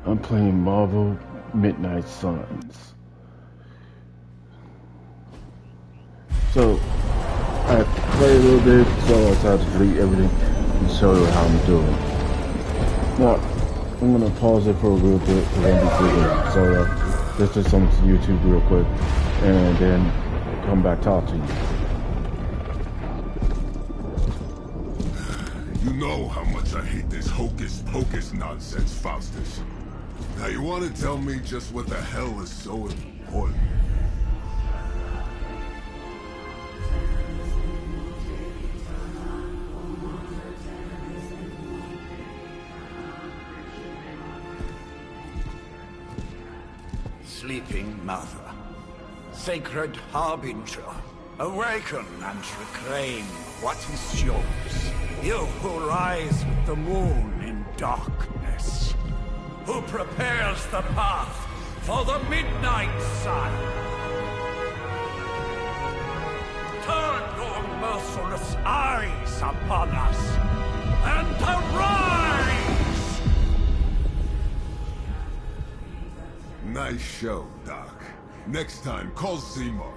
I'm playing Marvel Midnight Suns. So, I played a little bit, so I decided to delete everything and show you how I'm doing. Now, I'm gonna pause it for a little bit because I'm be digging. So, let's do something to YouTube real quick, and then come back talk to you. You know how much I hate this hocus pocus nonsense, Faustus. Now you want to tell me just what the hell is so important? Sleeping Mother, Sacred Harbinger, awaken and reclaim what is yours. You who rise with the moon in darkness, who prepares the path for the midnight sun. Turn your merciless eyes upon us, and arise! Nice show, Doc. Next time, call Seymour.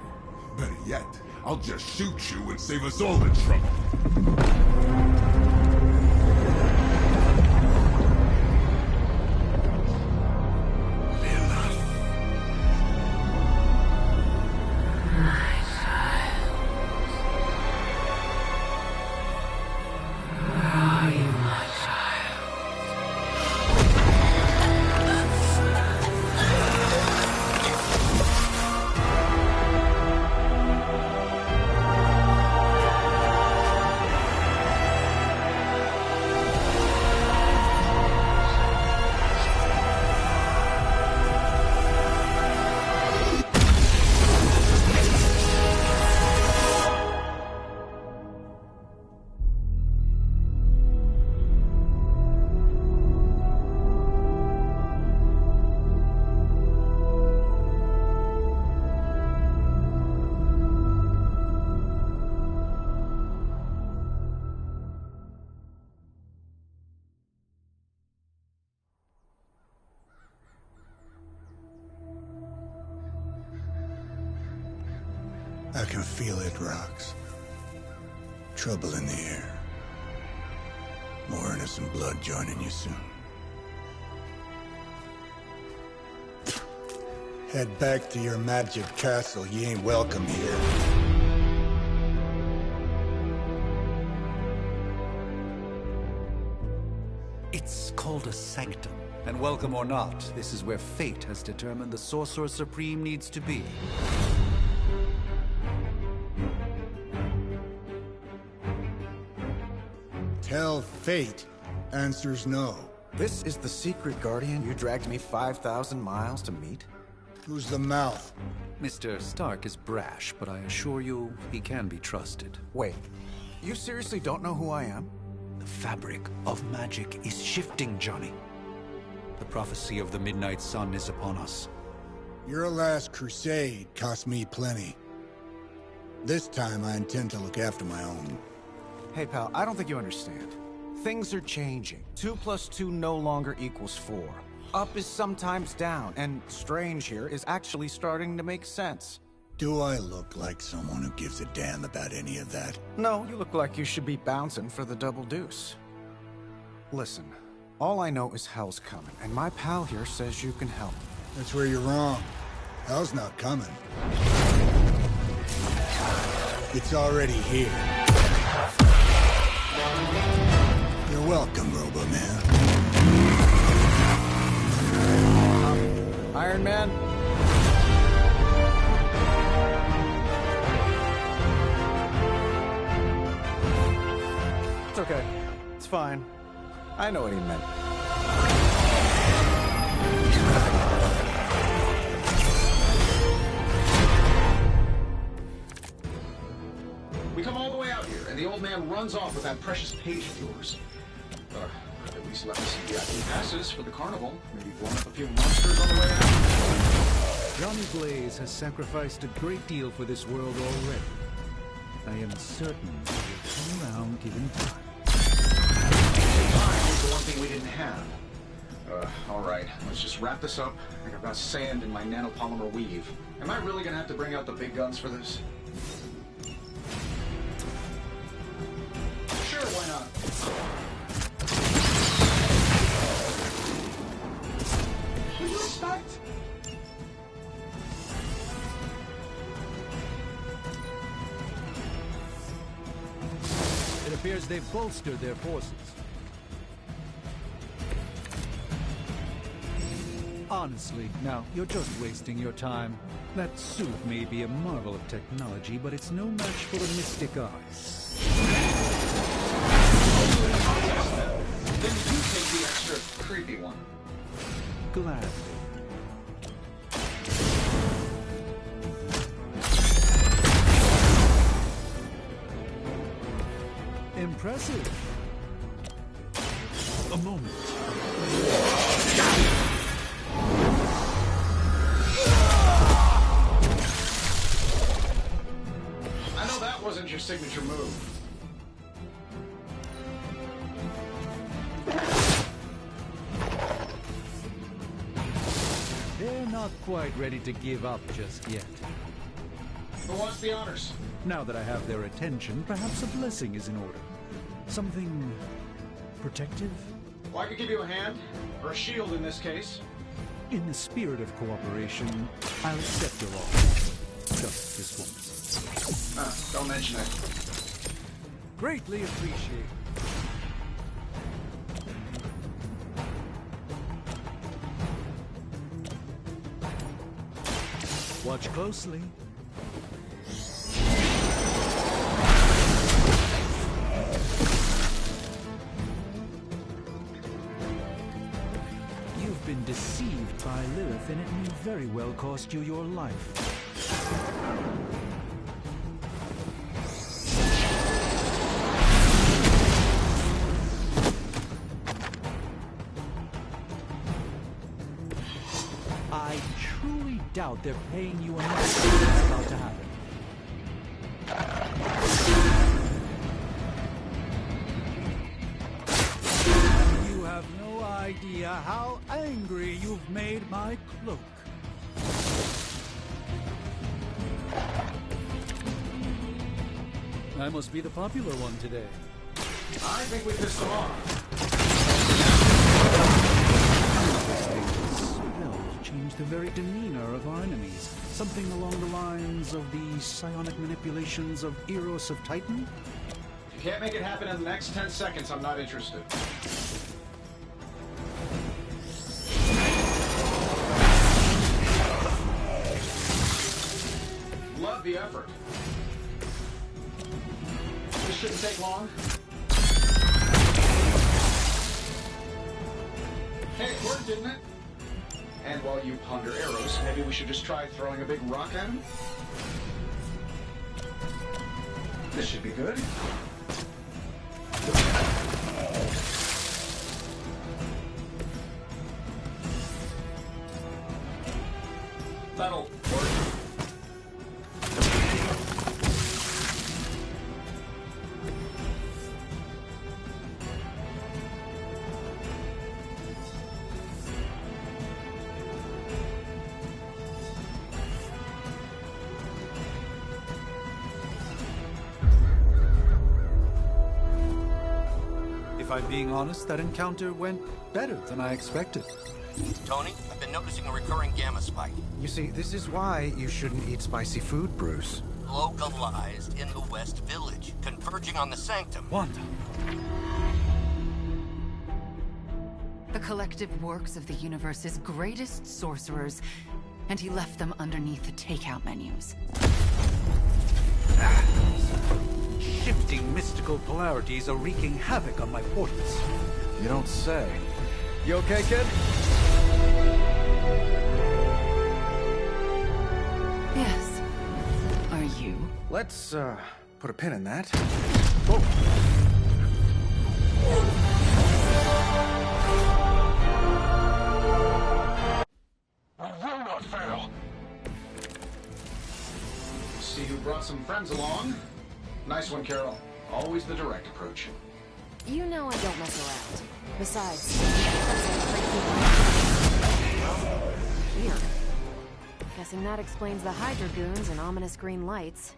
Better yet, I'll just shoot you and save us all the trouble. I can feel it, Rox. Trouble in the air. More innocent blood joining you soon. Head back to your magic castle. You ain't welcome here. It's called a sanctum. And welcome or not, this is where fate has determined the Sorcerer Supreme needs to be. Tell fate. Answers no. This is the secret guardian you dragged me 5,000 miles to meet? Who's the mouth? Mr. Stark is brash, but I assure you, he can be trusted. Wait, you seriously don't know who I am? The fabric of magic is shifting, Johnny. The prophecy of the Midnight Sun is upon us. Your last crusade cost me plenty. This time I intend to look after my own. Hey pal, I don't think you understand. Things are changing. 2 + 2 no longer equals 4. Up is sometimes down, and strange here is actually starting to make sense. Do I look like someone who gives a damn about any of that? No, you look like you should be bouncing for the double deuce. Listen, all I know is hell's coming, and my pal here says you can help. That's where you're wrong. Hell's not coming. It's already here. You're welcome, Robo-Man. Iron Man? It's okay. It's fine. I know what he meant. We come all the way out here, and the old man runs off with that precious page of yours. At least let me see VIP passes for the carnival. Maybe blowing up a few monsters on the way out. Johnny Blaze has sacrificed a great deal for this world already. I am certain he will come around given time. Time is the one thing we didn't have. Alright. Let's just wrap this up. I think I've got sand in my nanopolymer weave. Am I really gonna have to bring out the big guns for this? Sure, why not? What do you expect? It appears they've bolstered their forces. Honestly, now, you're just wasting your time. That suit may be a marvel of technology, but it's no match for the Mystic Eyes. Then you take the extra creepy one. Gladly. Impressive. A moment. I know that wasn't your signature move. They're not quite ready to give up just yet. Who wants the honors? Now that I have their attention, perhaps a blessing is in order. Something protective? Well, I could give you a hand, or a shield in this case. In the spirit of cooperation, I'll accept your offer. Just this once. Don't mention it. Greatly appreciated. Watch closely. You've been deceived by Lilith, and it may very well cost you your life. I truly doubt they're paying you enough for what's about to happen. You have no idea how angry you've made my cloak. I must be the popular one today. I think we pissed them off. Spells change the very demeanor of our enemies. Something along the lines of the psionic manipulations of Eros of Titan? If you can't make it happen in the next 10 seconds, I'm not interested. Love the effort. This shouldn't take long. Hey, it worked, didn't it? And while you ponder arrows, maybe we should just try throwing a big rock at him? This should be good. That'll work. If I'm being honest, that encounter went better than I expected. Tony, I've been noticing a recurring gamma spike. You see, this is why you shouldn't eat spicy food, Bruce. Localized in the West Village, converging on the Sanctum. Wanda. The collective works of the universe's greatest sorcerers, and he left them underneath the takeout menus. Shifting mystical polarities are wreaking havoc on my portals. You don't say. You okay, kid? Yes. Are you? Let's, put a pin in that. See who brought some friends along. Nice one, Carol. Always the direct approach. You know I don't mess around. Besides, well, here. Guessing that explains the Hydra goons and ominous green lights.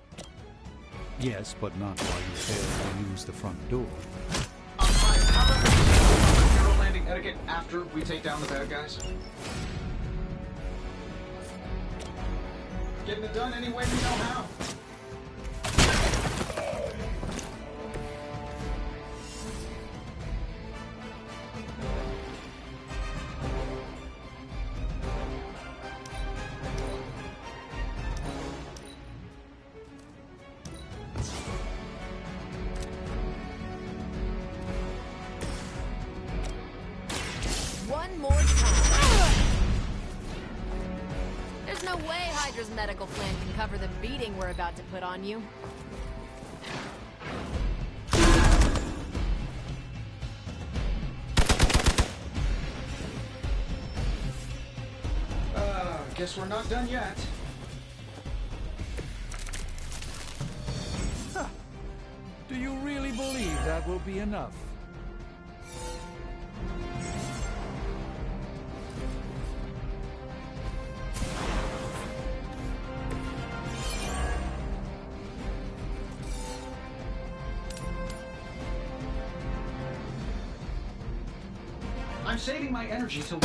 Yes, but not while you fail to use the front door. Hi, how about we hero landing etiquette after we take down the bad guys? Getting it done any way we know how. One more time. There's no way Hydra's medical plan can cover the beating we're about to put on you. Guess we're not done yet. Huh. Do you really believe that will be enough? I'm saving my energy till...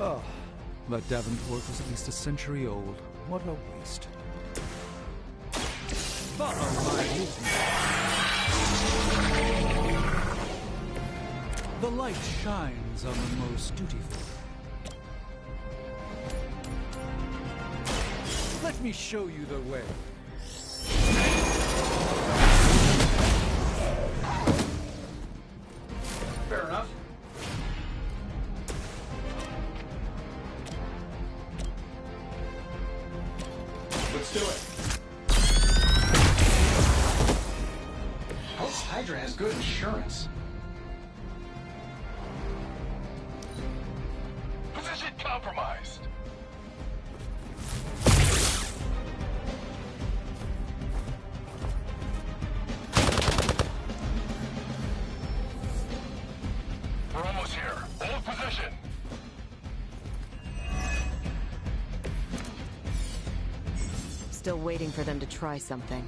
Oh, that Davenport was at least a century old. What a waste. Follow my movement. The light shines on the most dutiful. Let me show you the way. Fair enough. Let's do it. Hope Hydra has good insurance. Position compromised. We're almost here. Hold position. Still waiting for them to try something.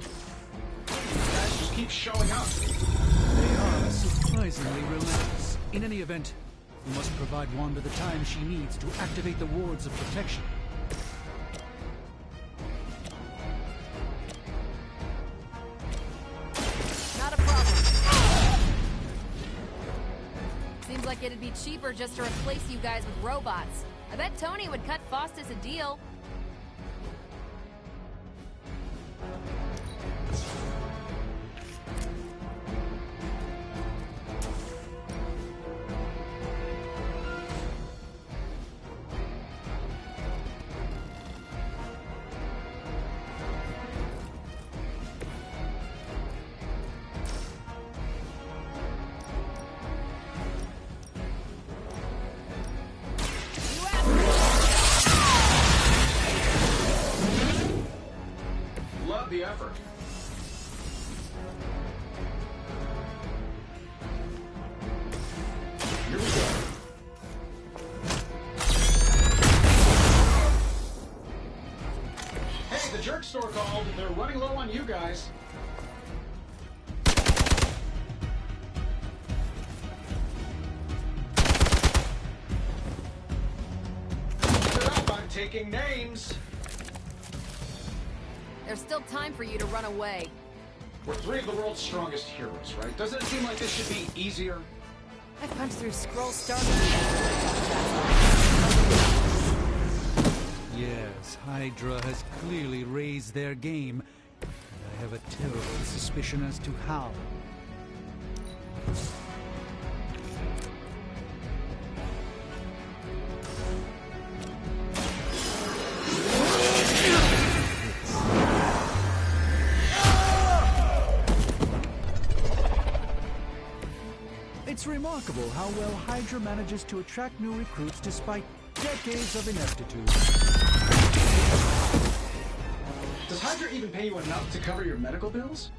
Guys just keep showing up. They are surprisingly relentless. In any event, we must provide Wanda the time she needs to activate the wards of protection. Not a problem. Seems like it'd be cheaper just to replace you guys with robots. I bet Tony would cut Faustus a deal. Love the effort. Here we go. Hey, the jerk store called. They're running low on you guys. Keep it up, I'm taking names. There's still time for you to run away. We're three of the world's strongest heroes, right? Doesn't it seem like this should be easier? I punched through Skrull Star. Yes, Hydra has clearly raised their game, and I have a terrible suspicion as to how. It's remarkable how well Hydra manages to attract new recruits despite decades of ineptitude. Does Hydra even pay you enough to cover your medical bills?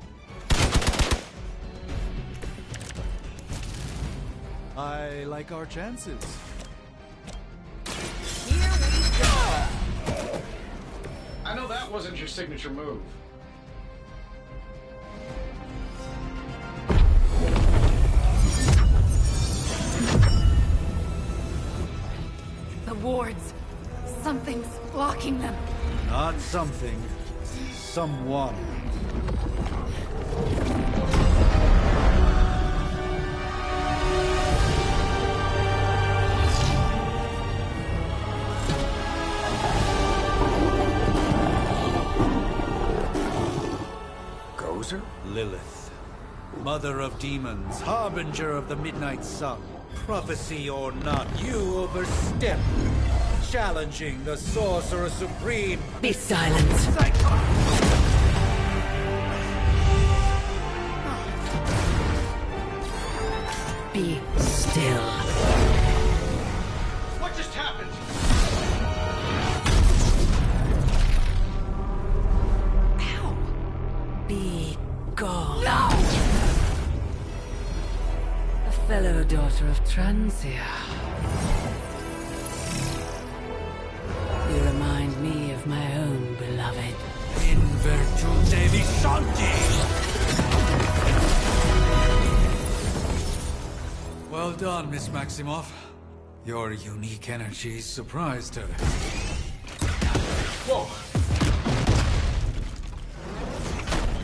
I like our chances. Here we go! I know that wasn't your signature move. The wards. Something's blocking them. Not something. Someone. Gozer? Lilith. Mother of demons, harbinger of the midnight sun. Prophecy or not, you overstep. Challenging the Sorcerer Supreme. Be silent. Be still. What just happened? Ow. Be gone. No! A fellow daughter of Transia. You remind me of my own beloved. In virtute visante! Well done, Miss Maximoff. Your unique energy surprised her. Whoa!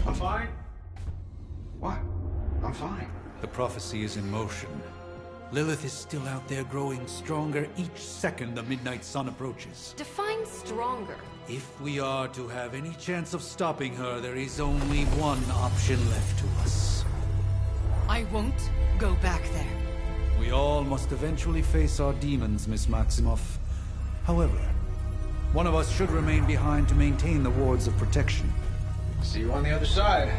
I'm fine. What? I'm fine. The prophecy is in motion. Lilith is still out there growing stronger each second the midnight sun approaches. Define stronger. If we are to have any chance of stopping her, there is only one option left to us. I won't go back there. We all must eventually face our demons, Miss Maximoff. However, one of us should remain behind to maintain the wards of protection. See you on the other side.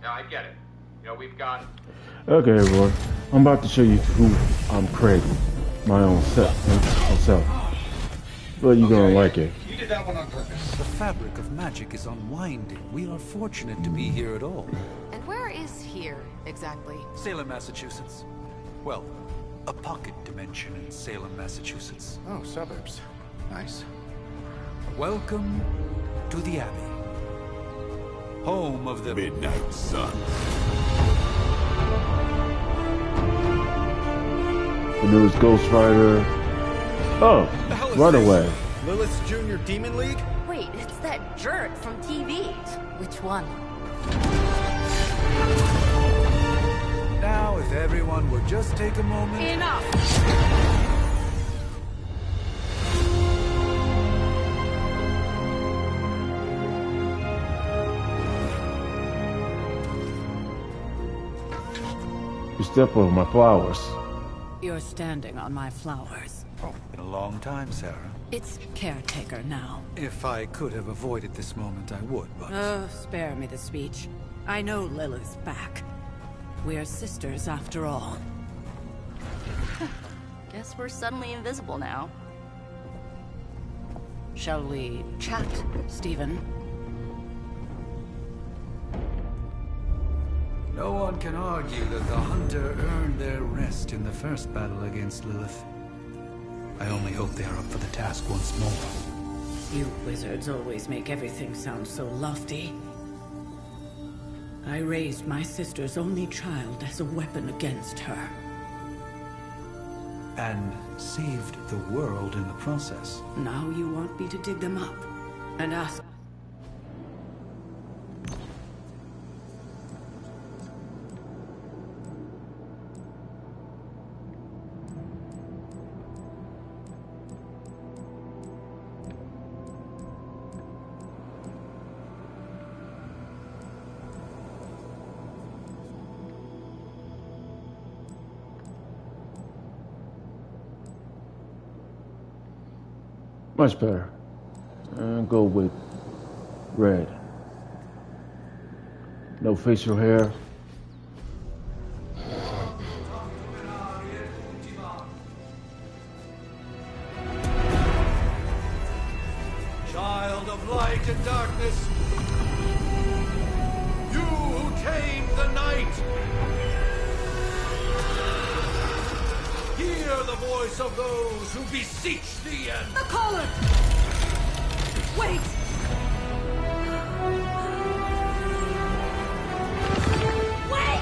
Yeah, I get it. You know, we've got... Okay, everyone. I'm about to show you who I'm creating. My own self. But you're gonna like it. You did that one on purpose. The fabric of magic is unwinding. We are fortunate to be here at all. And where is here, exactly? Salem, Massachusetts. Well, a pocket dimension in Salem, Massachusetts. Oh, suburbs. Nice. Welcome to the Abbey. Home of the Midnight Sun. The newest Ghost Rider. Oh, right away. Lilith's Junior Demon League? Wait, it's that jerk from TV. Which one? Now, if everyone would just take a moment... Enough! You step on my flowers. You're standing on my flowers. Oh, been a long time, Sarah. It's caretaker now. If I could have avoided this moment, I would, but... Oh, spare me the speech. I know Lilith's back. We're sisters after all. Guess we're suddenly invisible now. Shall we chat, Stephen? No one can argue that the Hunter earned their rest in the first battle against Lilith. I only hope they are up for the task once more. You wizards always make everything sound so lofty. I raised my sister's only child as a weapon against her. And saved the world in the process. Now you want me to dig them up and ask... Much better. And go with red. No facial hair. Child of light and darkness, you who tamed the night, hear the voice of those who beseech thee and... The caller! Wait! Wait!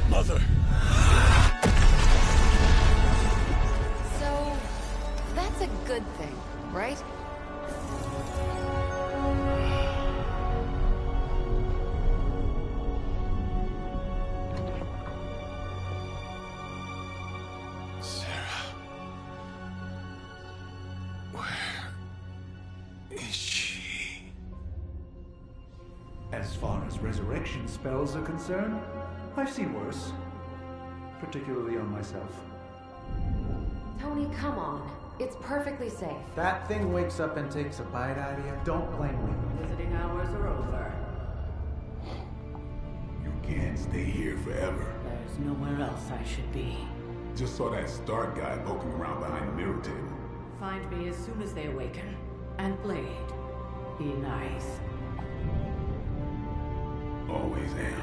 Mother! So, that's a good thing, right? As far as resurrection spells are concerned, I've seen worse. Particularly on myself. Tony, come on. It's perfectly safe. That thing wakes up and takes a bite out of you. Don't blame me. Visiting hours are over. You can't stay here forever. There's nowhere else I should be. Just saw that Stark guy poking around behind the mirror table. Find me as soon as they awaken. And Blade, be nice. Always am.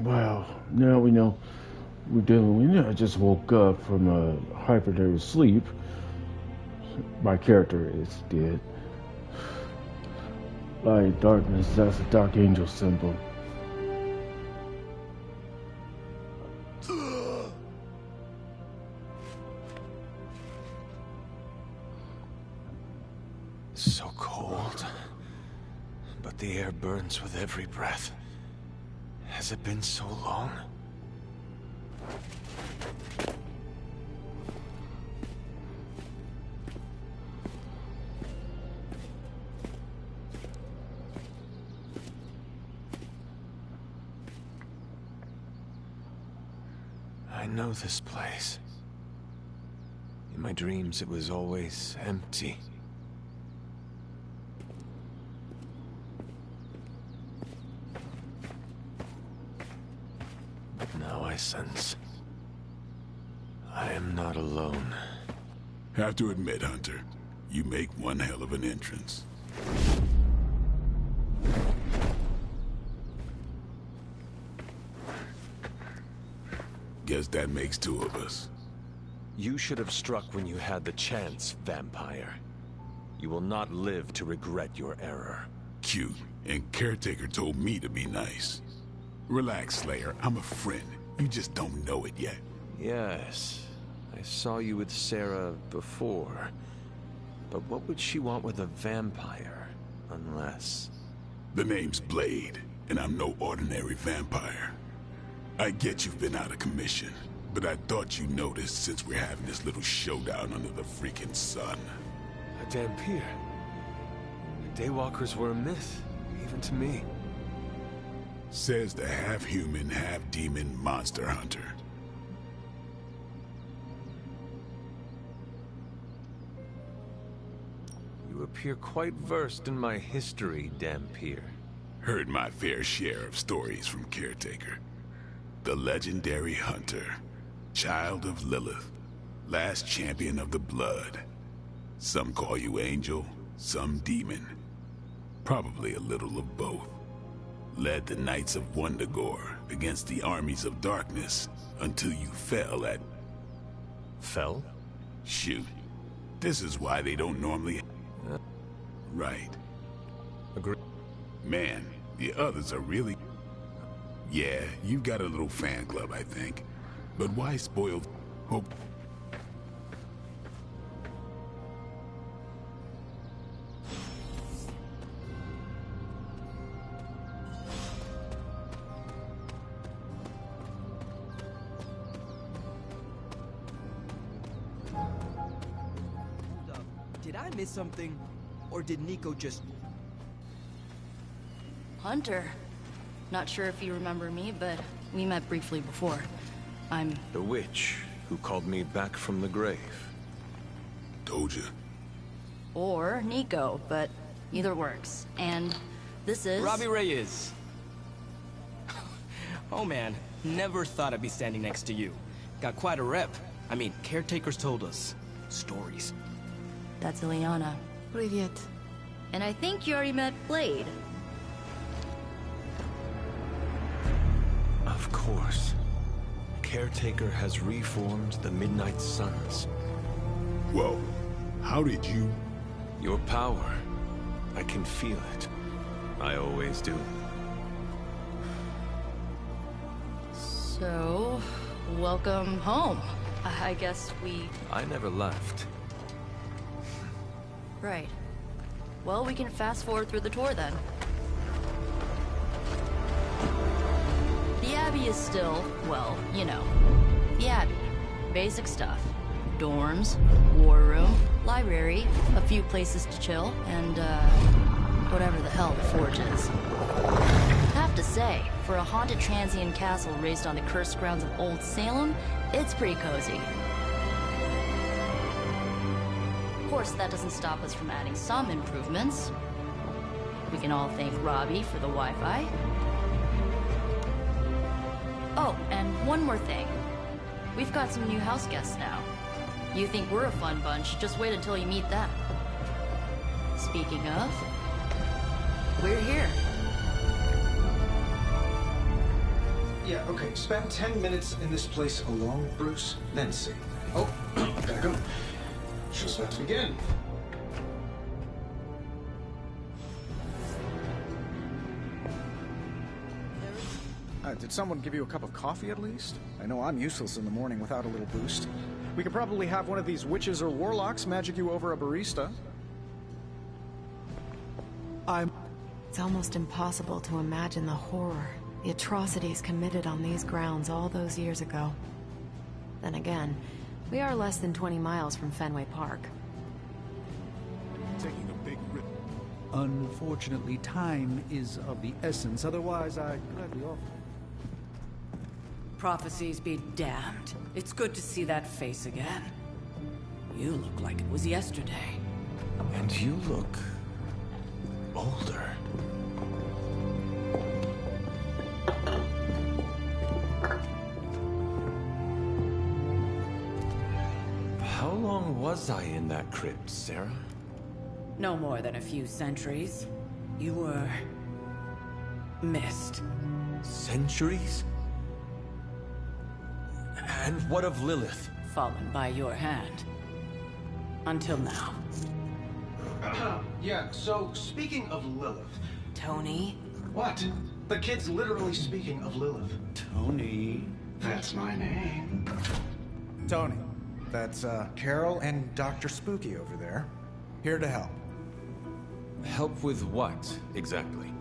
Well, now we know we're dealing with. I just woke up from a hypernary sleep. My character is dead. Light, darkness, that's a dark angel symbol. So cold. But the air burns with every breath. Has it been so long? I know this place. In my dreams, it was always empty. Now I sense I am not alone. Have to admit, Hunter, you make one hell of an entrance. Guess that makes two of us. You should have struck when you had the chance, vampire. You will not live to regret your error. Cute, and Caretaker told me to be nice. Relax, Slayer. I'm a friend. You just don't know it yet. Yes, I saw you with Sarah before. But what would she want with a vampire, unless... The name's Blade, and I'm no ordinary vampire. I get you've been out of commission, but I thought you noticed since we're having this little showdown under the freaking sun. A Dhampir. The Daywalkers were a myth, even to me. Says the half-human, half-demon monster hunter. You appear quite versed in my history, Dhampir. Heard my fair share of stories from Caretaker. The legendary hunter, child of Lilith, last champion of the blood. Some call you angel, some demon. Probably a little of both. Led the Knights of Wundagore against the armies of darkness until you fell at... Fell? Shoot. This is why they don't normally... Right. Agree. Man, the others are really... Yeah, you've got a little fan club, I think. But why spoil... Hope... Hold up. Did I miss something? Or did Nico just... Hunter. Not sure if you remember me, but we met briefly before. I'm... The witch who called me back from the grave. Told you. or Nico, but either works. And this is... Robbie Reyes. Oh man, never thought I'd be standing next to you. Got quite a rep. I mean, caretakers told us stories. That's Ileana. Привет. And I think you already met Blade. Of course. Caretaker has reformed the Midnight Suns. Whoa. How did you... Your power. I can feel it. I always do. So, welcome home. I guess we... I never left. Right. Well, we can fast forward through the tour then. The Abbey is still, well, you know, the Abbey. Basic stuff. Dorms, war room, library, a few places to chill, and, whatever the hell the Forge is. Have to say, for a haunted transient castle raised on the cursed grounds of Old Salem, it's pretty cozy. Of course, that doesn't stop us from adding some improvements. We can all thank Robbie for the Wi-Fi. Oh, and one more thing. We've got some new house guests now. You think we're a fun bunch, just wait until you meet them. Speaking of, we're here. Yeah, okay. Spend 10 minutes in this place alone, Bruce, then see. Oh, gotta go. Just about to begin. Did someone give you a cup of coffee at least? I know I'm useless in the morning without a little boost. We could probably have one of these witches or warlocks magic you over a barista. It's almost impossible to imagine the horror, the atrocities committed on these grounds all those years ago. Then again, we are less than 20 miles from Fenway Park. Taking a big rip. Unfortunately, time is of the essence. Otherwise, I'd gladly offer. Prophecies be damned. It's good to see that face again. You look like it was yesterday. And you look... older. How long was I in that crypt, Sarah? No more than a few centuries. You were... missed. Centuries? And what of Lilith? Fallen by your hand. Until now. Yeah, so speaking of Lilith... Tony? What? The kid's literally speaking of Lilith. Tony. That's my name. Tony. That's, Carol and Dr. Spooky over there. Here to help. Help with what, exactly?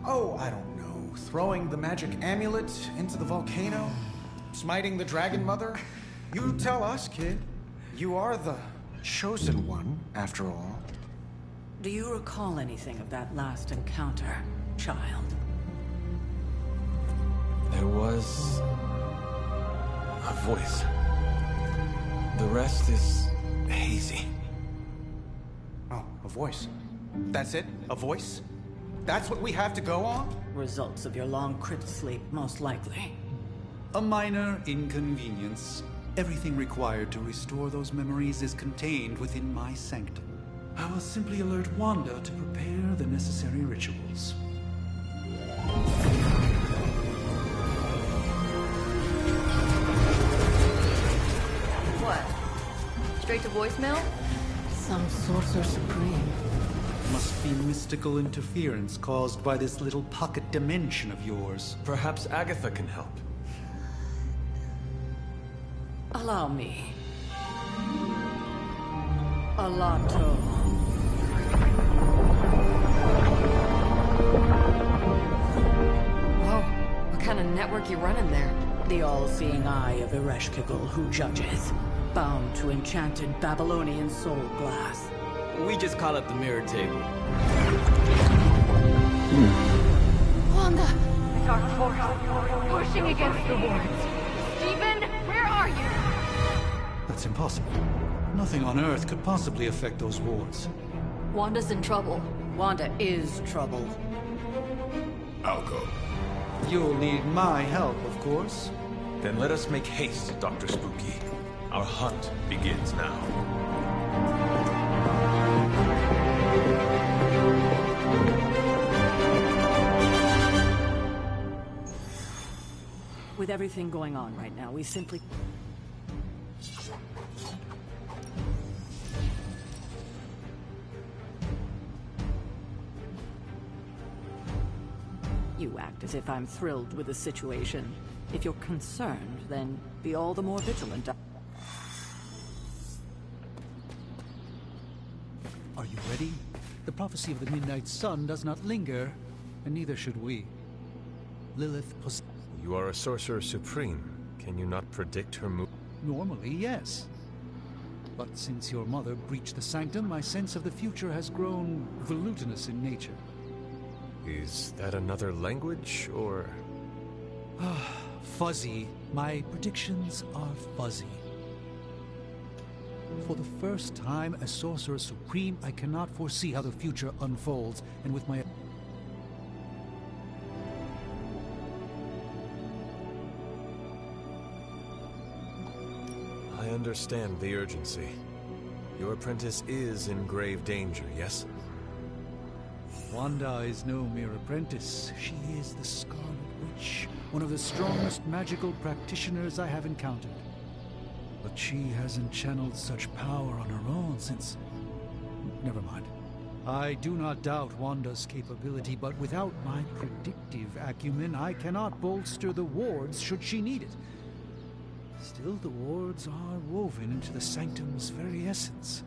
Oh, I don't know. Throwing the magic amulet into the volcano? Smiting the Dragon Mother? You tell us, kid. You are the chosen one, after all. Do you recall anything of that last encounter, child? There was... a voice. The rest is hazy. Oh, a voice. That's it? A voice? That's what we have to go on? Results of your long crypt sleep, most likely. A minor inconvenience. Everything required to restore those memories is contained within my sanctum. I will simply alert Wanda to prepare the necessary rituals. What? Straight to voicemail? Some sorcerer supreme. Must be mystical interference caused by this little pocket dimension of yours. Perhaps Agatha can help. Allow me. Alato. Whoa, what kind of network you running there? The all-seeing eye of Ereshkigal who judges. Bound to enchanted Babylonian soul glass. We just call it the mirror table. Wanda! Dark force, pushing against the wards. Stephen, where are you? That's impossible. Nothing on Earth could possibly affect those wards. Wanda's in trouble. Wanda is trouble. I'll go. You'll need my help, of course. Then let us make haste, Dr. Spooky. Our hunt begins now. With everything going on right now, we simply... You act as if I'm thrilled with the situation. If you're concerned, then be all the more vigilant. Are you ready? The prophecy of the Midnight Sun does not linger, and neither should we. Lilith possesses... You are a Sorcerer Supreme. Can you not predict her move? Normally, yes. But since your mother breached the sanctum, my sense of the future has grown volutinous in nature. Is that another language, or...? Fuzzy. My predictions are fuzzy. For the first time as Sorcerer Supreme, I cannot foresee how the future unfolds, and with my... I understand the urgency. Your apprentice is in grave danger, yes? Wanda is no mere apprentice. She is the Scarlet Witch, one of the strongest magical practitioners I have encountered. But she hasn't channeled such power on her own since... Never mind. I do not doubt Wanda's capability, but without my predictive acumen, I cannot bolster the wards should she need it. Still, the wards are woven into the sanctum's very essence.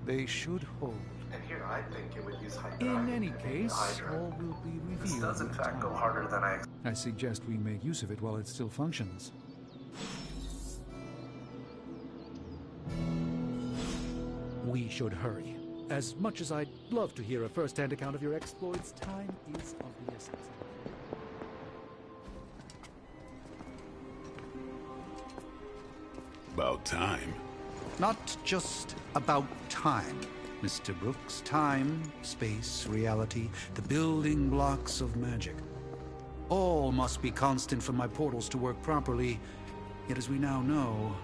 They should hold. And here I think it would use Hydra. In any case, all will be revealed. This does in fact go harder than I suggest we make use of it while it still functions. We should hurry. As much as I'd love to hear a first-hand account of your exploits, time is of the essence. About time. Not just about time, Mr. Brooks. Time, space, reality, the building blocks of magic. All must be constant for my portals to work properly. Yet as we now know,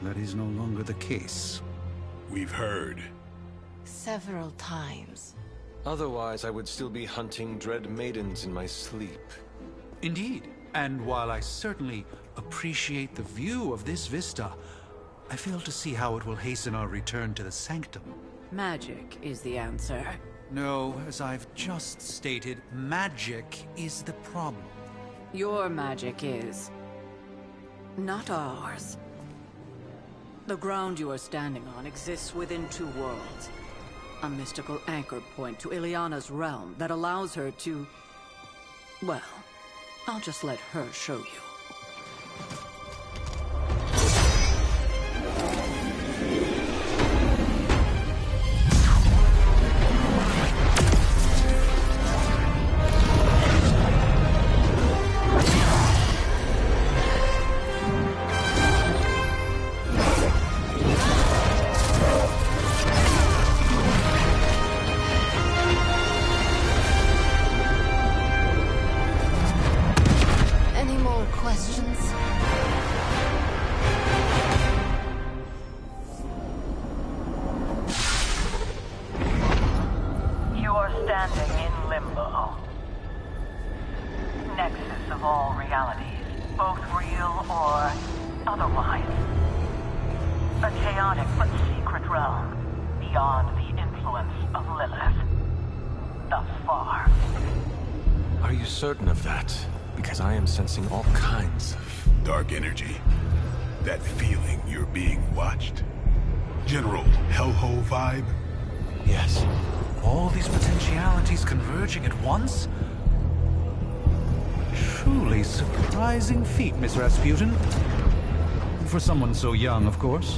that is no longer the case. We've heard. Several times. Otherwise, I would still be hunting dread maidens in my sleep. Indeed. And while I certainly appreciate the view of this vista, I fail to see how it will hasten our return to the sanctum. Magic is the answer. No, as I've just stated, magic is the problem. Your magic is... not ours. The ground you are standing on exists within two worlds. A mystical anchor point to Illyana's realm that allows her to... well, I'll just let her show you. Certain of that, because I am sensing all kinds of... dark energy. That feeling you're being watched. General hellhole vibe? Yes. All these potentialities converging at once? Truly surprising feat, Miss Rasputin. For someone so young, of course.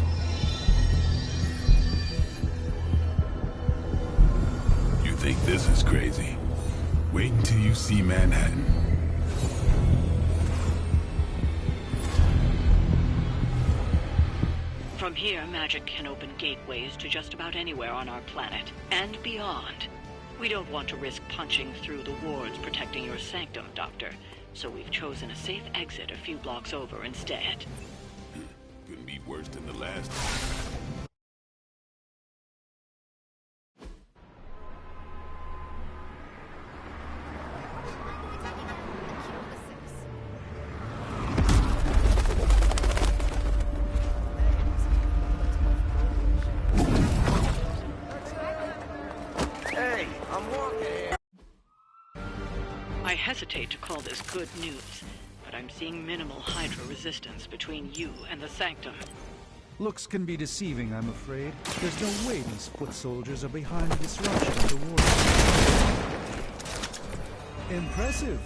You think this is crazy? Wait until you see Manhattan. From here, magic can open gateways to just about anywhere on our planet, and beyond. We don't want to risk punching through the wards protecting your sanctum, Doctor, so we've chosen a safe exit a few blocks over instead. Couldn't be worse than the last. Hey, I'm walking here. I hesitate to call this good news, but I'm seeing minimal Hydra resistance between you and the Sanctum. Looks can be deceiving, I'm afraid. There's no way these foot soldiers are behind the disruption of the war. Impressive.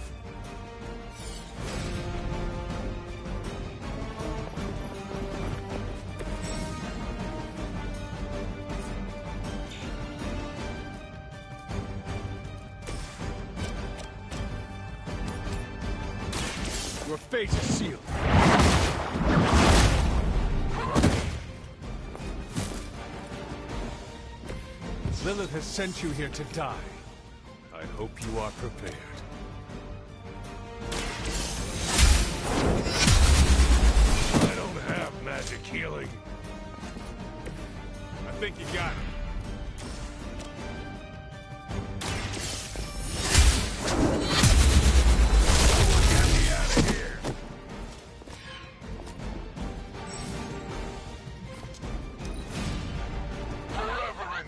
Your fate is sealed. Lilith has sent you here to die. I hope you are prepared. I don't have magic healing. I think you got it.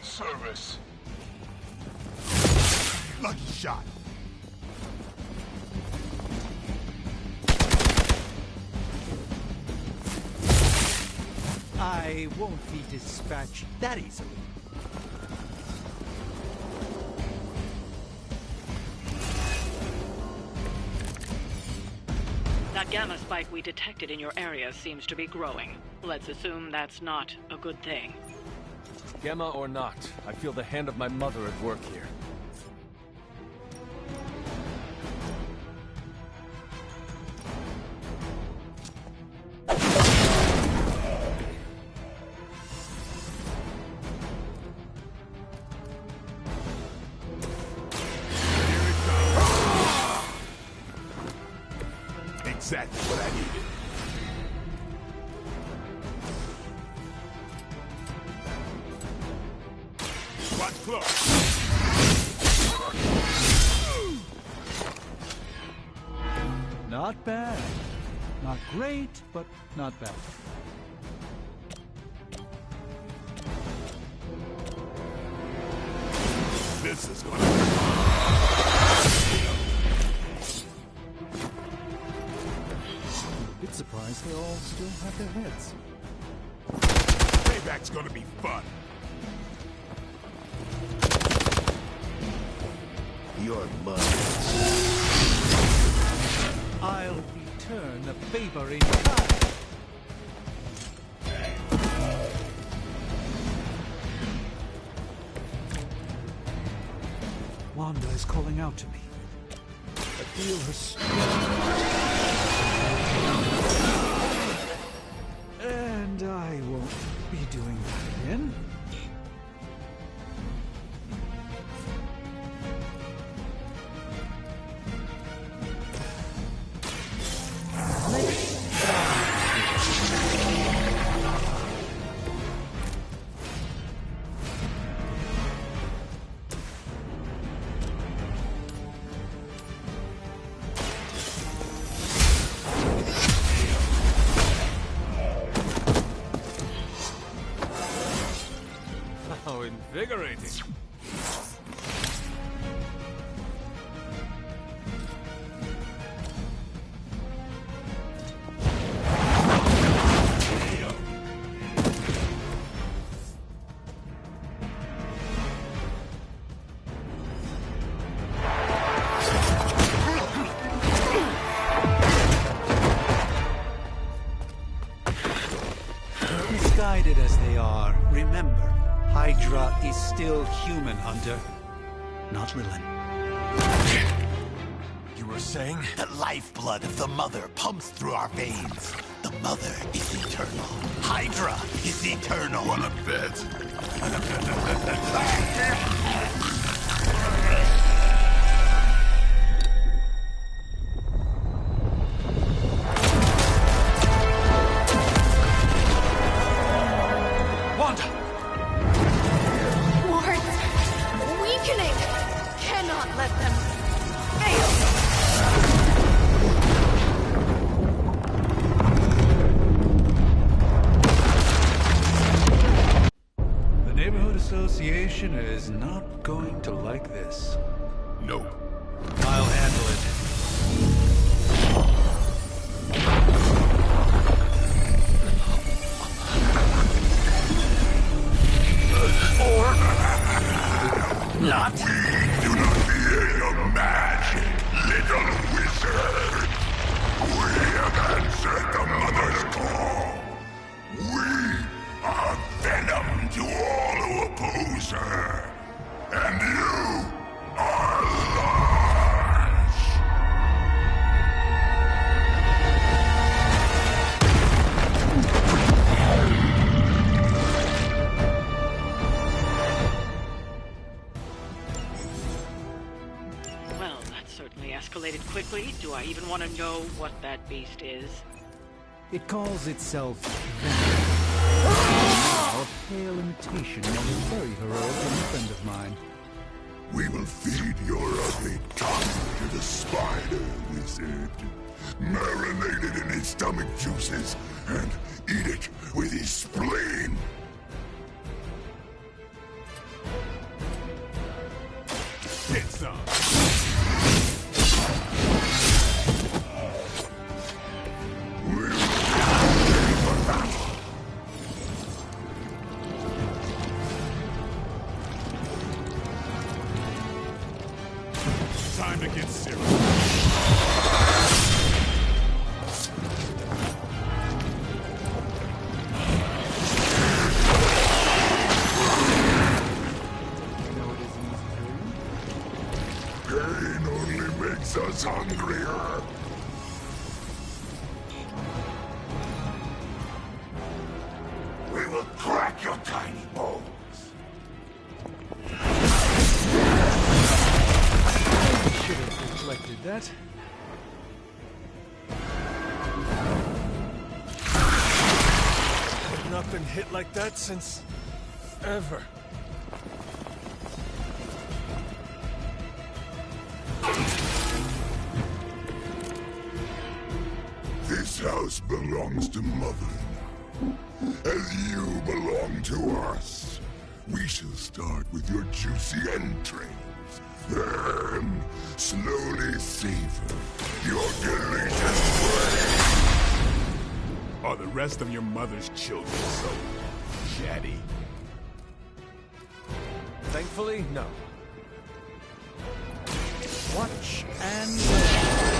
Service. Lucky shot. I won't be dispatched that easily. That gamma spike we detected in your area seems to be growing. Let's assume that's not a good thing. Gamma or not, I feel the hand of my mother at work here. Exactly what I needed. Watch close. Not bad. Not great, but not bad. This is gonna hurt. Bit surprised they all still have their heads. Payback's gonna be fun. Your mother. I'll return the favor in kind. Wanda is calling out to me. I feel her strength. And I won't be doing that again. How invigorating. Misguided as they are, remember, Hydra is still human, Hunter. Not Lilin. You were saying? The lifeblood of the Mother pumps through our veins. The mother is eternal. Hydra is eternal. Wanna bet? Wanda! Wards! Weakening! Cannot let them fail! The Neighborhood Association is not going to like this. Nope. I'll handle it. Not. We do not fear your magic, little wizard. We have answered the Mother's call. We are venom to all who oppose her. And you are large. Well, that certainly escalated quickly. Do I even want to know what that beast is? It calls itself a pale imitation of a very heroic young friend of mine. We will feed your ugly tongue to the spider wizard. Marinate it in his stomach juices and eat it with his spleen. Get some. Time to get serious. Pain only makes us hungrier. We will crack your tiny bones. Should have reflected that. I've not been hit like that since... ever. This house belongs to Mother now, as you belong to us. We shall start with your juicy entrails, then slowly savor your delicious brain. Are the rest of your mother's children so chatty? Thankfully, no. Watch and learn.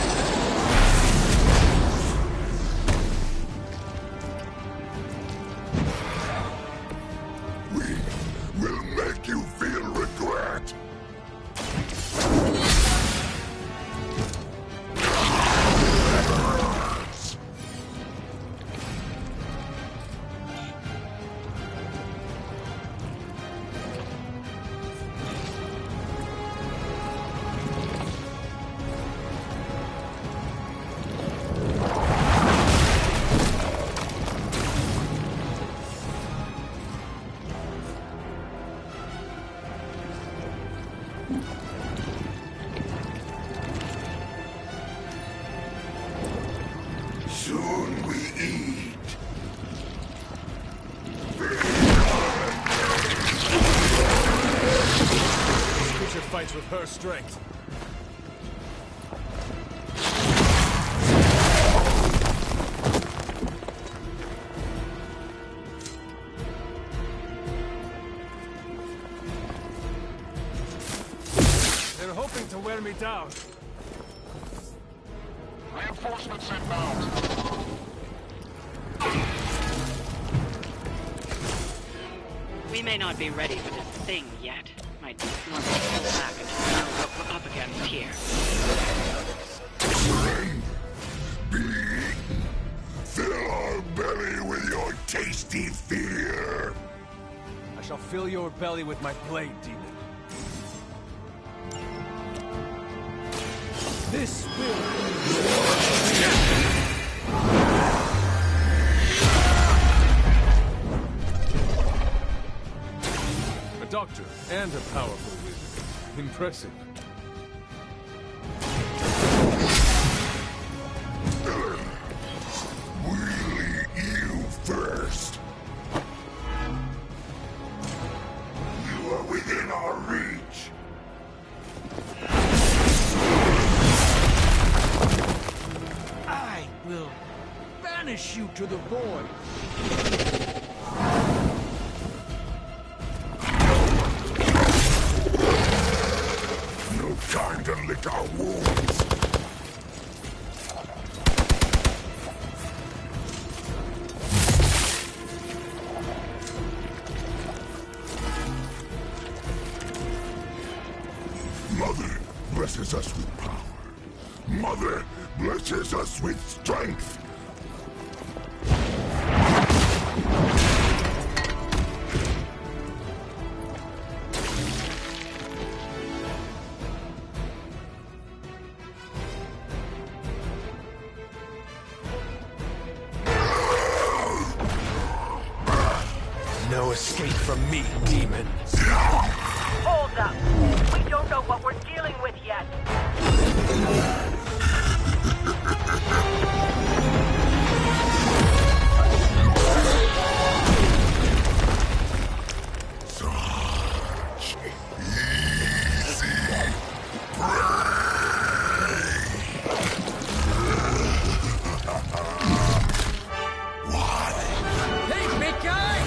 We will make you feel regret. Soon we eat. This creature fights with her strength. They're hoping to wear me down. Reinforcements inbound. We may not be ready for this thing yet. Might want to pull back until we know what we're up against here. Surrender. Be eaten. Fill our tasty fear. I shall fill your belly with my blade, demon. This will a doctor and a powerful wizard. Impressive. We'll eat you first. You are within our reach. I will banish you to the void. No time to lick our wounds. Mother blesses us with power. Mother blesses us with strength. No escape from me, demon. Hold up. We don't know what we're dealing with yet. Such easy prey. What? Hey, big guy!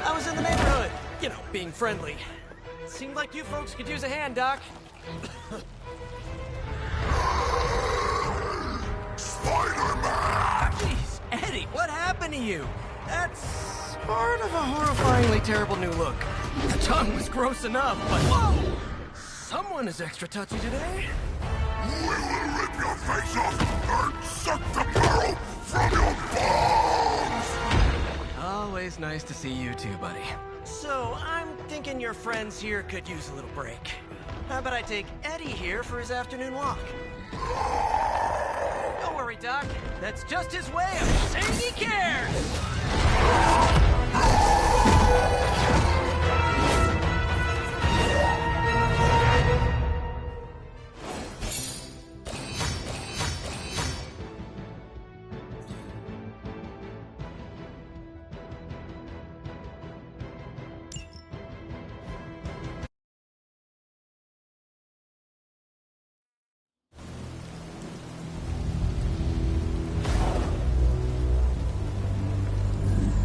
I was in the neighborhood. You know, being friendly. Seemed like you folks could use a hand, Doc. Spider-Man! Jeez, Eddie, what happened to you? That's part of a horrifyingly terrible new look. The tongue was gross enough, but whoa! Someone is extra touchy today. We will rip your face off and suck the marrow from your bones! Always nice to see you too, buddy. So, I'm thinking your friends here could use a little break. How about I take Eddie here for his afternoon walk? Don't worry, Doc. That's just his way of saying he cares!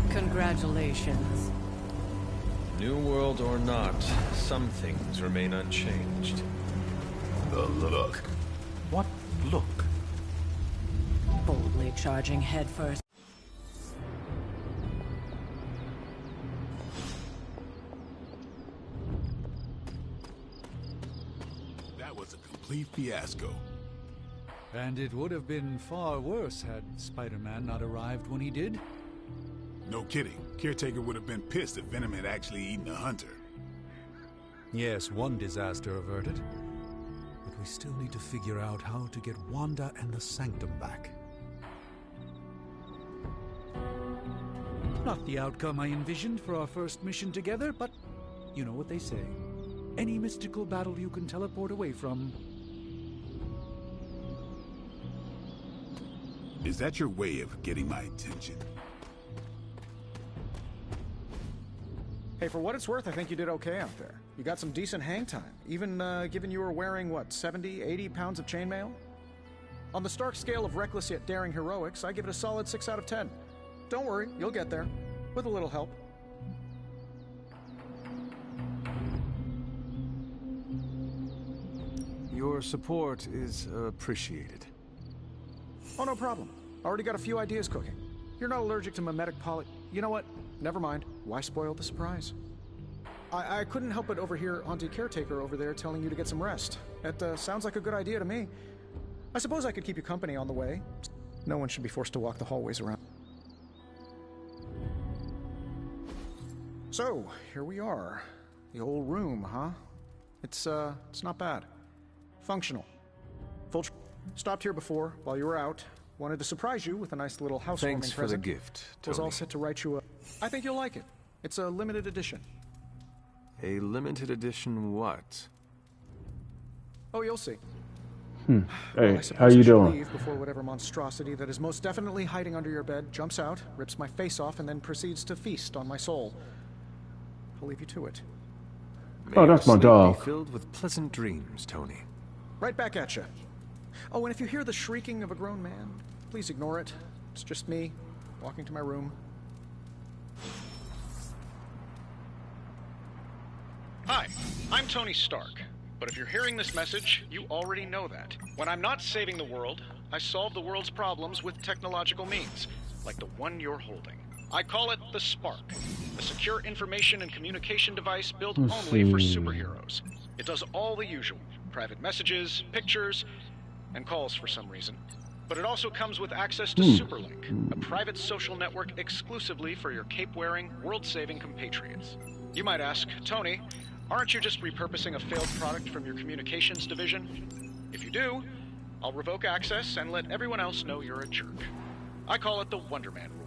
Congratulations. New world or not, some things remain unchanged. The look. What look? Boldly charging headfirst. That was a complete fiasco. And it would have been far worse had Spider-Man not arrived when he did. No kidding. Caretaker would have been pissed if Venom had actually eaten the Hunter. Yes, one disaster averted. But we still need to figure out how to get Wanda and the Sanctum back. Not the outcome I envisioned for our first mission together, but you know what they say. Any mystical battle you can teleport away from. Is that your way of getting my attention? Hey, for what it's worth, I think you did okay out there. You got some decent hang time, even given you were wearing, what, 70, 80 pounds of chainmail? On the Stark scale of reckless yet daring heroics, I give it a solid 6 out of 10. Don't worry, you'll get there. With a little help. Your support is appreciated. Oh, no problem. Already got a few ideas cooking. You're not allergic to mimetic poly... You know what? Never mind. Why spoil the surprise? I couldn't help but overhear Auntie Caretaker over there telling you to get some rest. That sounds like a good idea to me. I suppose I could keep you company on the way. No one should be forced to walk the hallways around. So, here we are. The old room, huh? It's not bad. Functional. Stopped here before, while you were out. Wanted to surprise you with a nice little housewarming present. Thanks for the gift, Tony. Was all set to write you a... I think you'll like it. It's a limited edition. A limited edition what? Oh, you'll see. Hey, how you doing? Leave before whatever monstrosity that is most definitely hiding under your bed jumps out, rips my face off, and then proceeds to feast on my soul. I'll leave you to it. Oh, that's my dog. Filled with pleasant dreams, Tony. Right back at you. Oh, and if you hear the shrieking of a grown man, please ignore it. It's just me, walking to my room. Hi, I'm Tony Stark. But if you're hearing this message, you already know that. When I'm not saving the world, I solve the world's problems with technological means, like the one you're holding. I call it the Spark, a secure information and communication device built only for superheroes. It does all the usual, private messages, pictures, and calls for some reason. But it also comes with access to Superlink, a private social network exclusively for your cape-wearing, world-saving compatriots. You might ask, Tony, aren't you just repurposing a failed product from your communications division? If you do, I'll revoke access and let everyone else know you're a jerk. I call it the Wonder Man rule.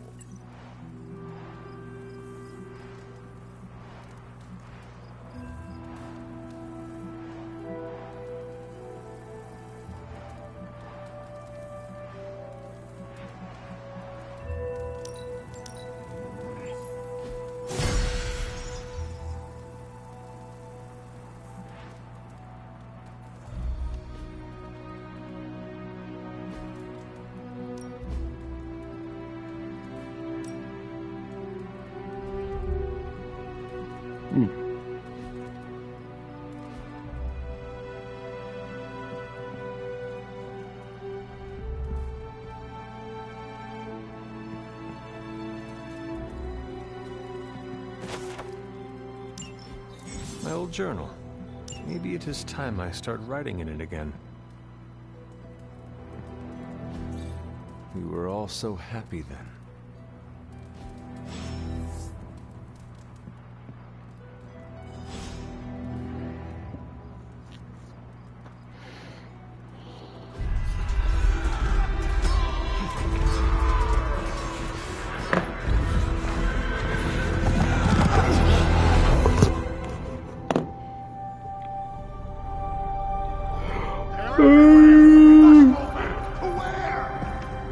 My old journal. Maybe it is time I start writing in it again. We were all so happy then.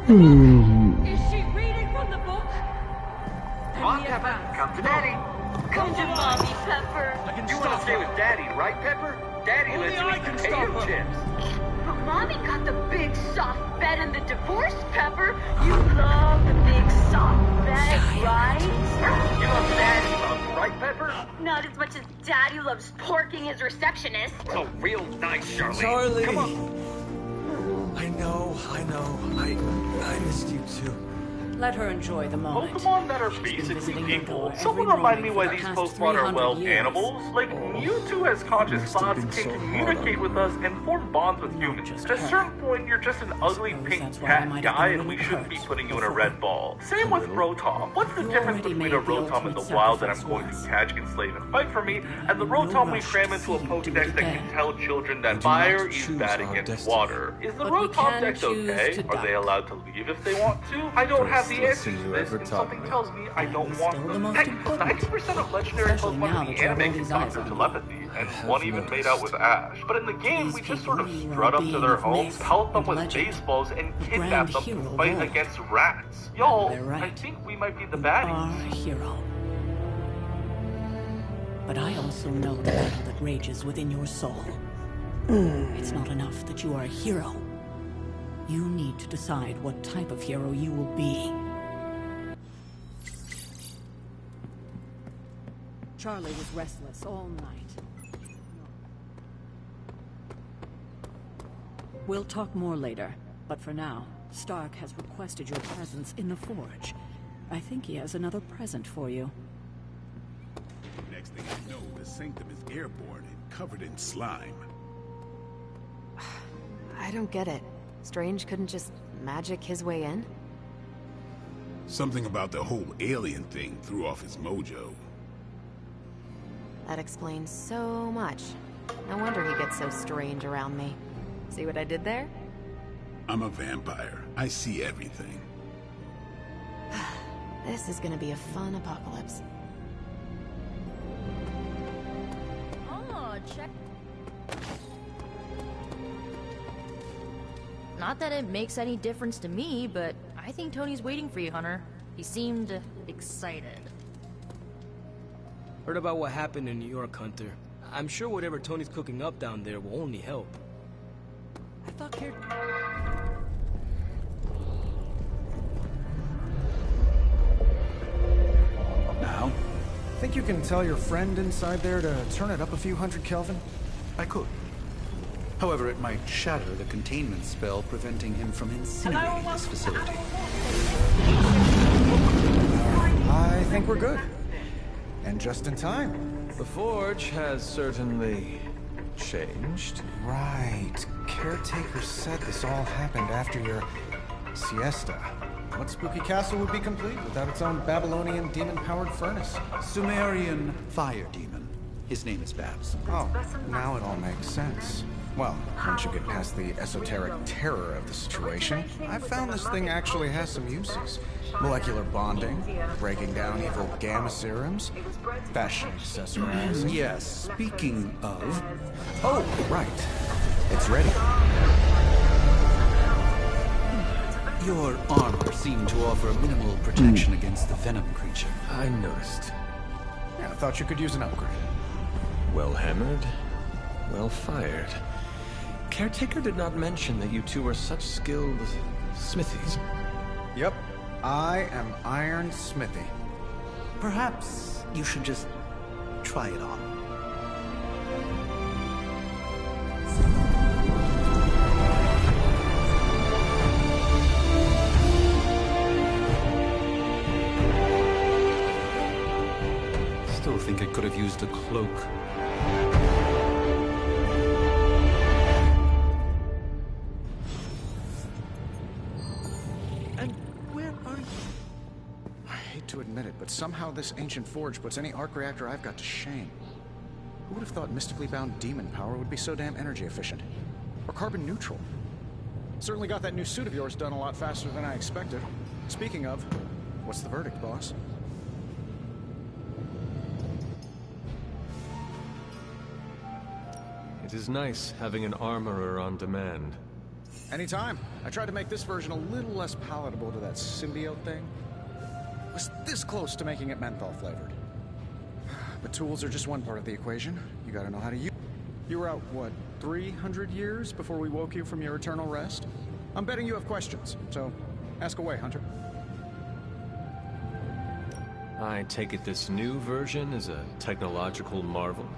Is she reading from the book? Come on, Pepper. Come to Daddy. Come to Mommy, Pepper. You want to stay with Daddy, right, Pepper? Daddy lets you eat potato chips. But Mommy got the big soft bed and the divorce, Pepper. You love the big soft bed, right? You love Daddy love, right, Pepper? Not as much as Daddy loves porking his receptionist. Oh, real nice, Charlie. Charlie. Come on. I know. I missed you too. Let her enjoy the moment. Pokemon that are basically people. Someone remind me why these Pokemon are, well, animals? Like, Mewtwo as conscious thoughts can communicate with us and form bonds with humans. At a certain point, you're just an ugly pink cat guy and we shouldn't be putting you in a red ball. Same with Rotom. What's the difference between a Rotom in the wild that I'm going to catch, enslave, and fight for me, and the Rotom we cram into a Pokedex that can tell children that fire is bad against water? Is the Rotom Dex okay? Are they allowed to leave if they want to? I don't have the answer to this, and something tells me I don't want them. Heck, 90% of legendary Pokemon in the anime can talk through telepathy, and one even made out with Ash. But in the game, we just sort of strut up to their homes, pelt them with baseballs, and kidnap them to fight against rats. Y'all, I think we might be the baddies. Our hero. But I also know the battle that rages within your soul. It's not enough that you are a hero. You need to decide what type of hero you will be. Charlie was restless all night. We'll talk more later, but for now, Stark has requested your presence in the Forge. I think he has another present for you. Next thing I know, the sanctum is airborne and covered in slime. I don't get it. Strange couldn't just magic his way in? Something about the whole alien thing threw off his mojo. That explains so much. No wonder he gets so strange around me. See what I did there? I'm a vampire. I see everything. This is gonna be a fun apocalypse. Oh, check. Not that it makes any difference to me, but I think Tony's waiting for you, Hunter. He seemed excited. Heard about what happened in New York, Hunter. I'm sure whatever Tony's cooking up down there will only help. I thought Now? Think you can tell your friend inside there to turn it up a few hundred Kelvin? I could. However, it might shatter the containment spell preventing him from incinerating this facility. I think we're good. And just in time. The Forge has certainly changed. Right. Caretaker said this all happened after your siesta. What spooky castle would be complete without its own Babylonian demon-powered furnace? Sumerian fire demon. His name is Babs. Oh, now it all makes sense. Well, once you get past the esoteric terror of the situation, I've found this thing actually has some uses. Molecular bonding, breaking down evil gamma serums, fashion accessorizing. Yes, speaking of... Oh, right. It's ready. Your armor seemed to offer minimal protection against the venom creature. I noticed. Yeah, I thought you could use an upgrade. Well hammered, well fired. Caretaker did not mention that you two were such skilled smithies. Yep, I am Iron Smithy. Perhaps you should just try it on. Still think it could have used a cloak. To admit it, but somehow this ancient forge puts any arc reactor I've got to shame. Who would have thought mystically bound demon power would be so damn energy efficient? Or carbon neutral? Certainly got that new suit of yours done a lot faster than I expected. Speaking of, what's the verdict, boss? It is nice having an armorer on demand. Anytime. I tried to make this version a little less palatable to that symbiote thing. Was this close to making it menthol flavored. But tools are just one part of the equation. You gotta know how to use. You were out, what, 300 years before we woke you from your eternal rest? I'm betting you have questions, so ask away, Hunter. I take it this new version is a technological marvel?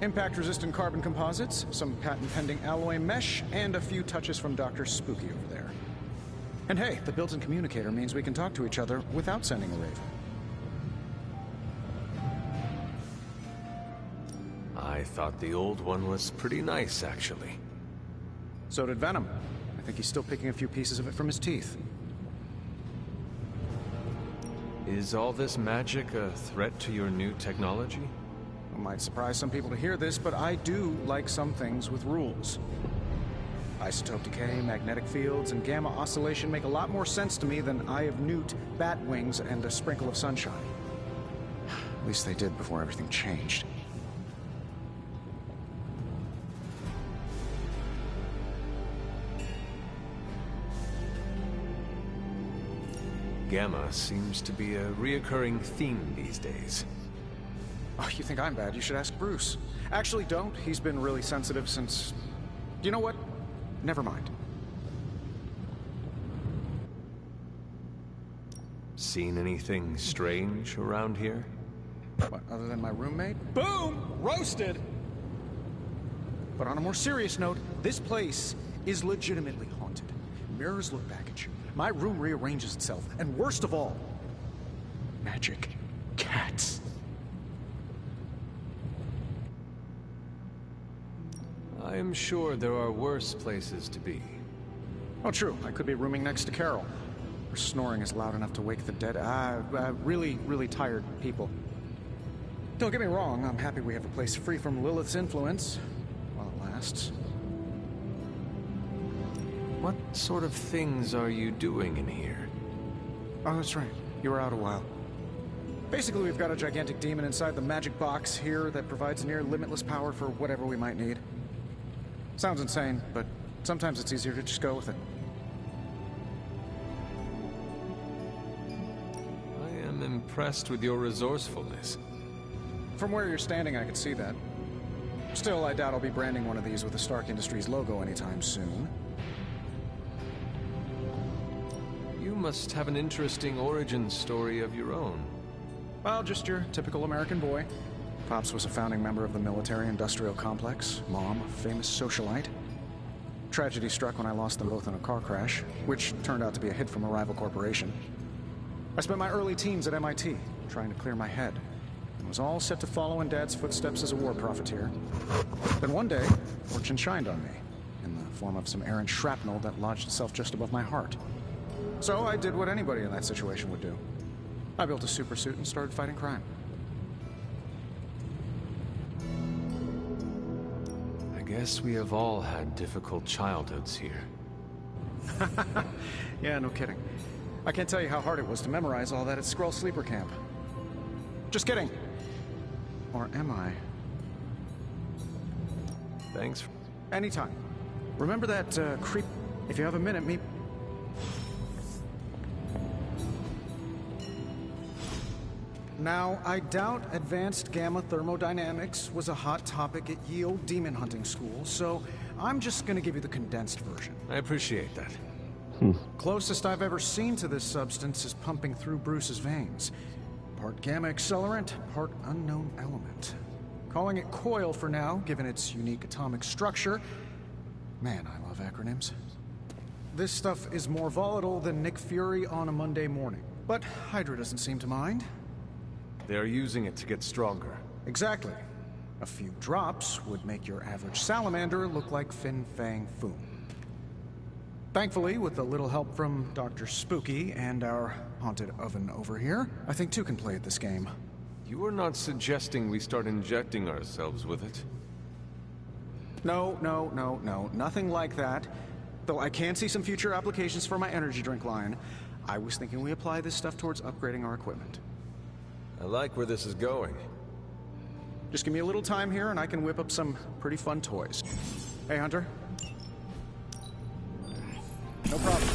Impact-resistant carbon composites, some patent-pending alloy mesh, and a few touches from Dr. Spooky over there. And hey, the built-in communicator means we can talk to each other without sending a rave. I thought the old one was pretty nice, actually. So did Venom. I think he's still picking a few pieces of it from his teeth. Is all this magic a threat to your new technology? It might surprise some people to hear this, but I do like some things with rules. Isotope decay, magnetic fields, and gamma oscillation make a lot more sense to me than Eye of Newt, bat wings, and a sprinkle of sunshine. At least they did before everything changed. Gamma seems to be a reoccurring theme these days. Oh, you think I'm bad? You should ask Bruce. Actually, don't. He's been really sensitive since... You know what? Never mind. Seen anything strange around here? What, other than my roommate? Boom! Roasted! But on a more serious note, this place is legitimately haunted. Mirrors look back at you. My room rearranges itself. And worst of all, magic cats. I am sure there are worse places to be. Oh, true. I could be rooming next to Carol. Her snoring is loud enough to wake the dead. Really, really tired people. Don't get me wrong, I'm happy we have a place free from Lilith's influence. While it lasts. What sort of things are you doing in here? Oh, that's right. You were out a while. Basically, we've got a gigantic demon inside the magic box here that provides near limitless power for whatever we might need. Sounds insane, but sometimes it's easier to just go with it. I am impressed with your resourcefulness. From where you're standing, I can see that. Still, I doubt I'll be branding one of these with the Stark Industries logo anytime soon. You must have an interesting origin story of your own. Well, just your typical American boy. Pops was a founding member of the military-industrial complex. Mom, a famous socialite. Tragedy struck when I lost them both in a car crash, which turned out to be a hit from a rival corporation. I spent my early teens at MIT, trying to clear my head, and was all set to follow in Dad's footsteps as a war profiteer. Then one day, fortune shined on me, in the form of some errant shrapnel that lodged itself just above my heart. So I did what anybody in that situation would do. I built a supersuit and started fighting crime. I guess we have all had difficult childhoods here. Yeah, no kidding. I can't tell you how hard it was to memorize all that at Skrull Sleeper Camp. Just kidding. Or am I? Thanks. Anytime. Remember that, creep... If you have a minute, meet... Now, I doubt advanced gamma thermodynamics was a hot topic at Ye Olde Demon Hunting School, so I'm just gonna give you the condensed version. I appreciate that. Closest I've ever seen to this substance is pumping through Bruce's veins. Part gamma accelerant, part unknown element. Calling it Coil for now, given its unique atomic structure. Man, I love acronyms. This stuff is more volatile than Nick Fury on a Monday morning, but Hydra doesn't seem to mind. They are using it to get stronger. Exactly. A few drops would make your average salamander look like Fin Fang Foom. Thankfully, with a little help from Dr. Spooky and our haunted oven over here, I think two can play at this game. You are not suggesting we start injecting ourselves with it? No, nothing like that. Though I can see some future applications for my energy drink line. I was thinking we apply this stuff towards upgrading our equipment. I like where this is going. Just give me a little time here and I can whip up some pretty fun toys. Hey, Hunter. No problem.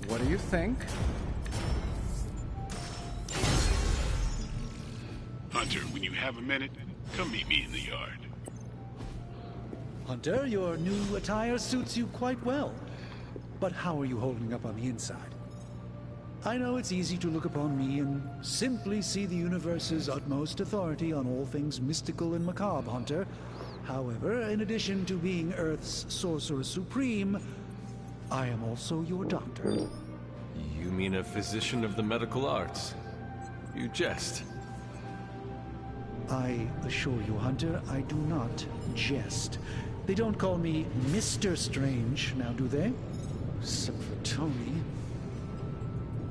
What do you think? Hunter, when you have a minute, come meet me in the yard. Hunter, your new attire suits you quite well. But how are you holding up on the inside? I know it's easy to look upon me and simply see the universe's utmost authority on all things mystical and macabre, Hunter. However, in addition to being Earth's Sorcerer Supreme, I am also your doctor. You mean a physician of the medical arts? You jest. I assure you, Hunter, I do not jest. They don't call me Mr. Strange, now do they? Except for Tony.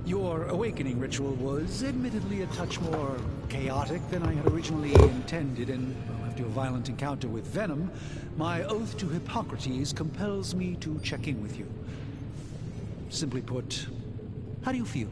Your awakening ritual was admittedly a touch more chaotic than I had originally intended, and after your violent encounter with Venom, my oath to Hippocrates compels me to check in with you. Simply put, how do you feel?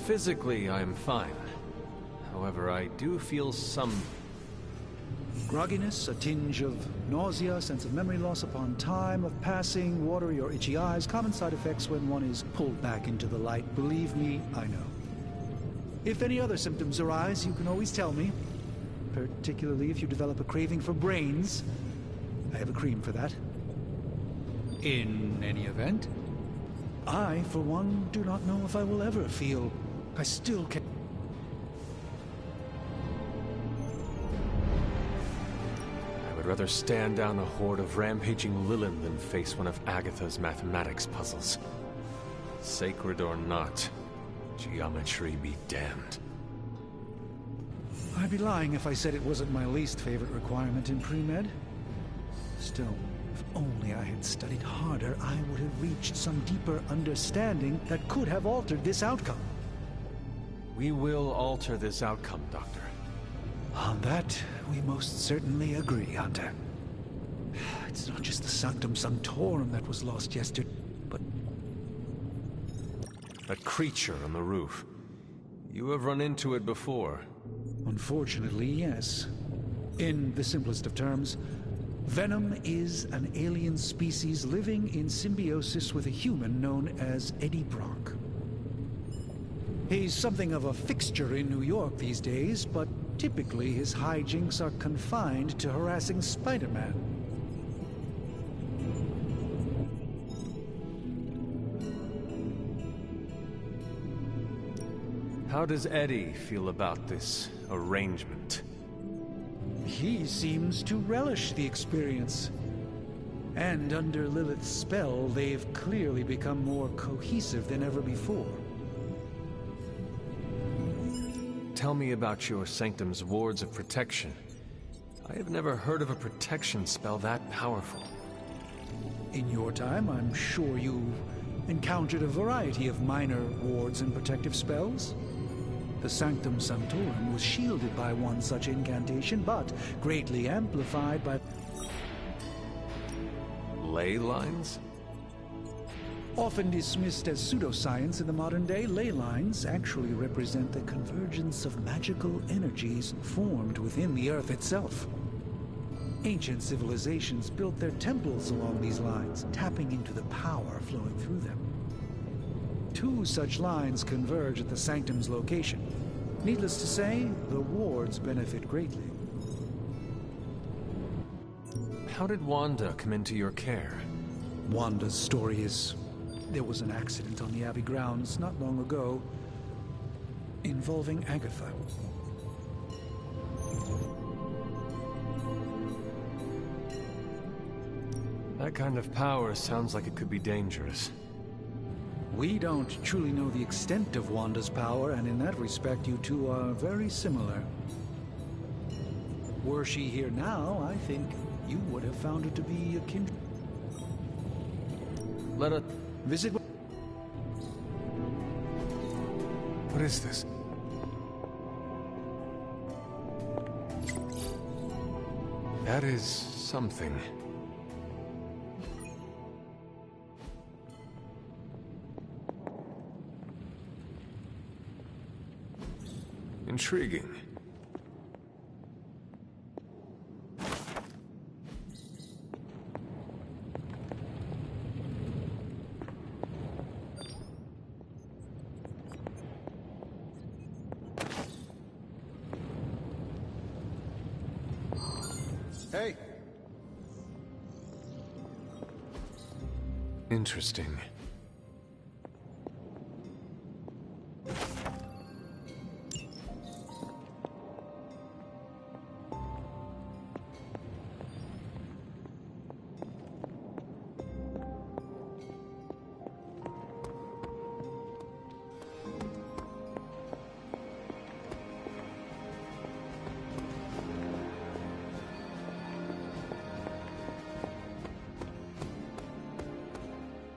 Physically, I'm fine. However, I do feel some... grogginess, a tinge of nausea, sense of memory loss upon time of passing, watery or itchy eyes, common side effects when one is pulled back into the light. Believe me, I know. If any other symptoms arise, you can always tell me. Particularly if you develop a craving for brains. I have a cream for that. In any event, I, for one, do not know if I will ever feel I still can... I would rather stand down a horde of rampaging Lilith than face one of Agatha's mathematics puzzles. Sacred or not, geometry be damned. I'd be lying if I said it wasn't my least favorite requirement in pre-med. Still, if only I had studied harder, I would have reached some deeper understanding that could have altered this outcome. We will alter this outcome, Doctor. On that, we most certainly agree, Hunter. It's not just the Sanctum Sanctorum that was lost yesterday, but... that creature on the roof. You have run into it before. Unfortunately, yes. In the simplest of terms, Venom is an alien species living in symbiosis with a human known as Eddie Brock. He's something of a fixture in New York these days, but typically his hijinks are confined to harassing Spider-Man. How does Eddie feel about this arrangement? He seems to relish the experience. And under Lilith's spell, they've clearly become more cohesive than ever before. Tell me about your Sanctum's wards of protection. I have never heard of a protection spell that powerful. In your time, I'm sure you've encountered a variety of minor wards and protective spells. The Sanctum Sanctorum was shielded by one such incantation, but greatly amplified by... ley lines? Often dismissed as pseudoscience in the modern day, ley lines actually represent the convergence of magical energies formed within the Earth itself. Ancient civilizations built their temples along these lines, tapping into the power flowing through them. 2 such lines converge at the Sanctum's location. Needless to say, the wards benefit greatly. How did Wanda come into your care? Wanda's story is... there was an accident on the Abbey grounds not long ago involving Agatha. That kind of power sounds like it could be dangerous. We don't truly know the extent of Wanda's power, and in that respect, you two are very similar. Were she here now, I think you would have found her to be a kindred. Let us visit. What is this? That is something. Intriguing. Hey. Interesting.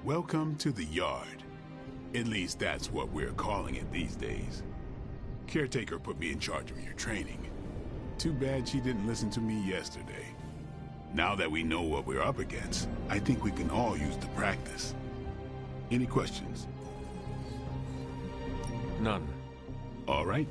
Welcome to the Yard. At least that's what we're calling it these days. Caretaker put me in charge of your training. Too bad she didn't listen to me yesterday. Now that we know what we're up against, I think we can all use the practice. Any questions? None. All right.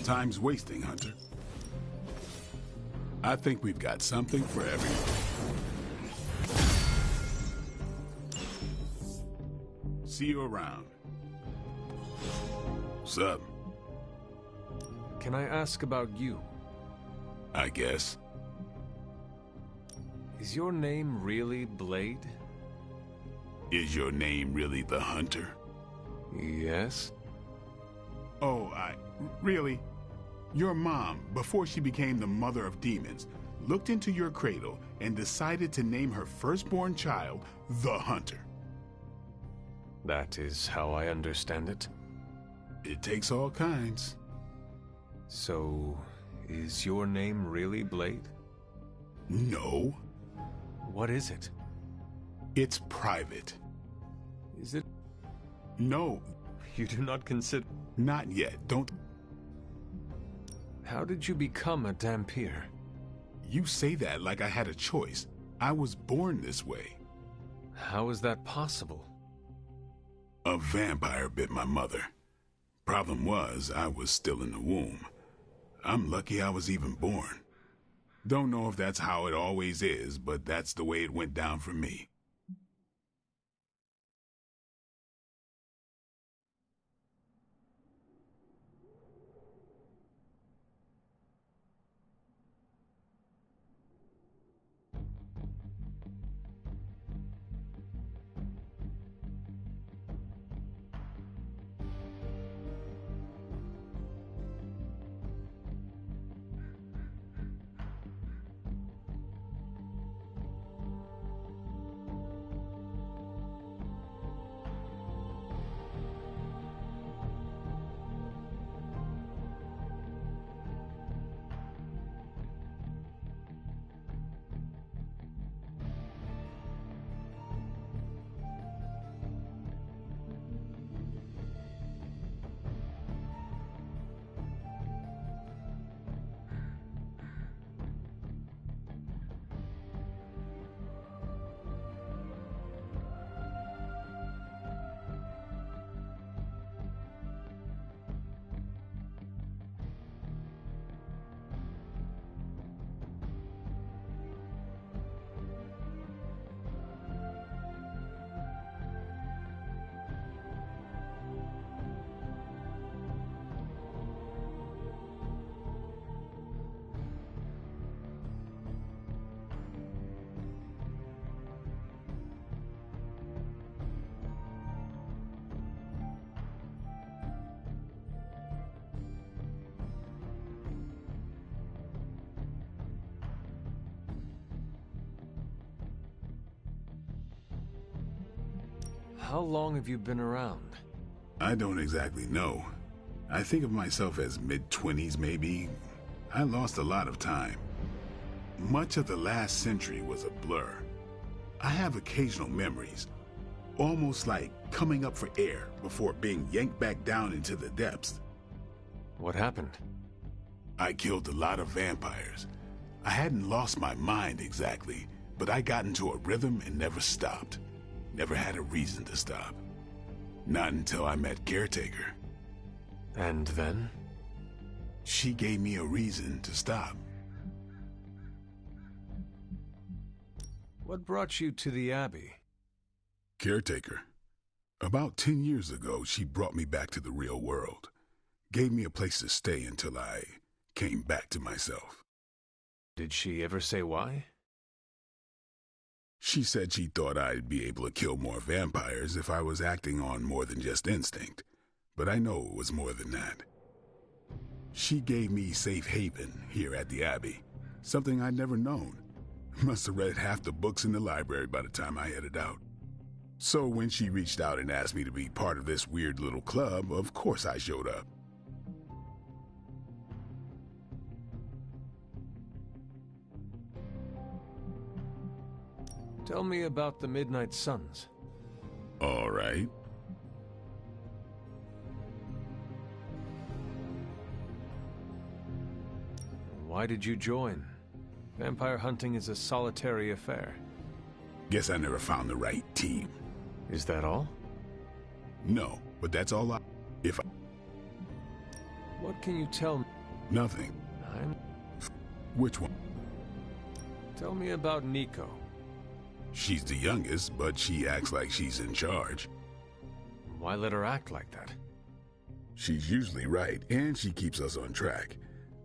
Time's wasting, Hunter. I think we've got something for everyone. See you around. Sup? Can I ask about you? I guess. Is your name really Blade? Is your name really the Hunter? Yes. Oh, really? Your mom, before she became the mother of demons, looked into your cradle and decided to name her firstborn child the Hunter. That is how I understand it. It takes all kinds. So, is your name really Blade? No. What is it? It's private. Is it? No. You do not consider... Not yet. Don't... How did you become a Dhampir? You say that like I had a choice. I was born this way. How is that possible? A vampire bit my mother. Problem was, I was still in the womb. I'm lucky I was even born. Don't know if that's how it always is, but that's the way it went down for me. How long have you been around? I don't exactly know. I think of myself as mid-20s, maybe. I lost a lot of time. Much of the last century was a blur. I have occasional memories, almost like coming up for air before being yanked back down into the depths. What happened? I killed a lot of vampires. I hadn't lost my mind exactly, but I got into a rhythm and never stopped. Never had a reason to stop. Not until I met Caretaker. And then? She gave me a reason to stop. What brought you to the Abbey? Caretaker. About 10 years ago, she brought me back to the real world. Gave me a place to stay until I came back to myself. Did she ever say why? She said she thought I'd be able to kill more vampires if I was acting on more than just instinct, but I know it was more than that. She gave me safe haven here at the Abbey, something I'd never known. Must have read half the books in the library by the time I headed out. So when she reached out and asked me to be part of this weird little club, of course I showed up. Tell me about the Midnight Suns. All right. Why did you join? Vampire hunting is a solitary affair. Guess I never found the right team. Is that all? No, but that's all I... If I... What can you tell me? Nothing. Which one? Tell me about Nico. She's the youngest, but she acts like she's in charge. Why let her act like that? She's usually right, and she keeps us on track.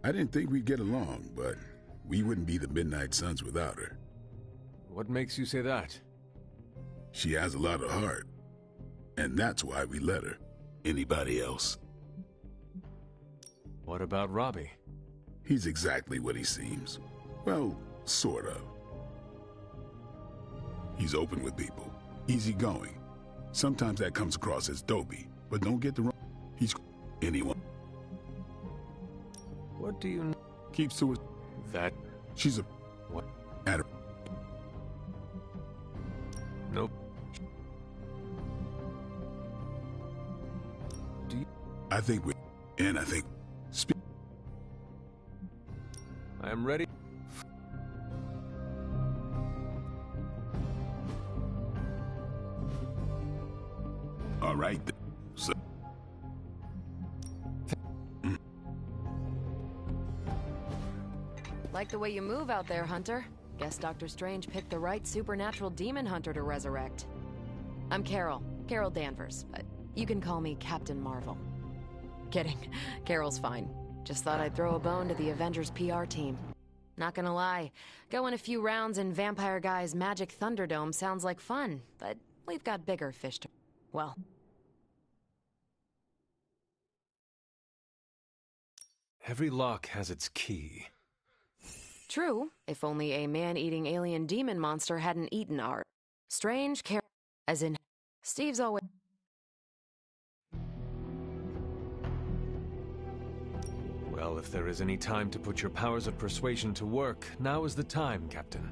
I didn't think we'd get along, but we wouldn't be the Midnight Suns without her. What makes you say that? She has a lot of heart, and that's why we let her. Anybody else? What about Robbie? He's exactly what he seems. Well, sort of. He's open with people, easygoing. Sometimes that comes across as dopey, but don't get the wrong. He's anyone. What do you know? Keeps to it. That she's a what? At her. Nope. Do you? I think we. And I think. I am ready. All right. So. Like the way you move out there, Hunter. Guess Dr. Strange picked the right supernatural demon hunter to resurrect. I'm Carol Danvers, but you can call me Captain Marvel. Kidding, Carol's fine. Just thought I'd throw a bone to the Avengers PR team. Not gonna lie, going a few rounds in Vampire Guy's Magic Thunderdome sounds like fun, but we've got bigger fish to... well... Every lock has its key. True, if only a man-eating alien demon monster hadn't eaten our... Strange Carol... as in... Steve's always... Well, if there is any time to put your powers of persuasion to work, now is the time, Captain.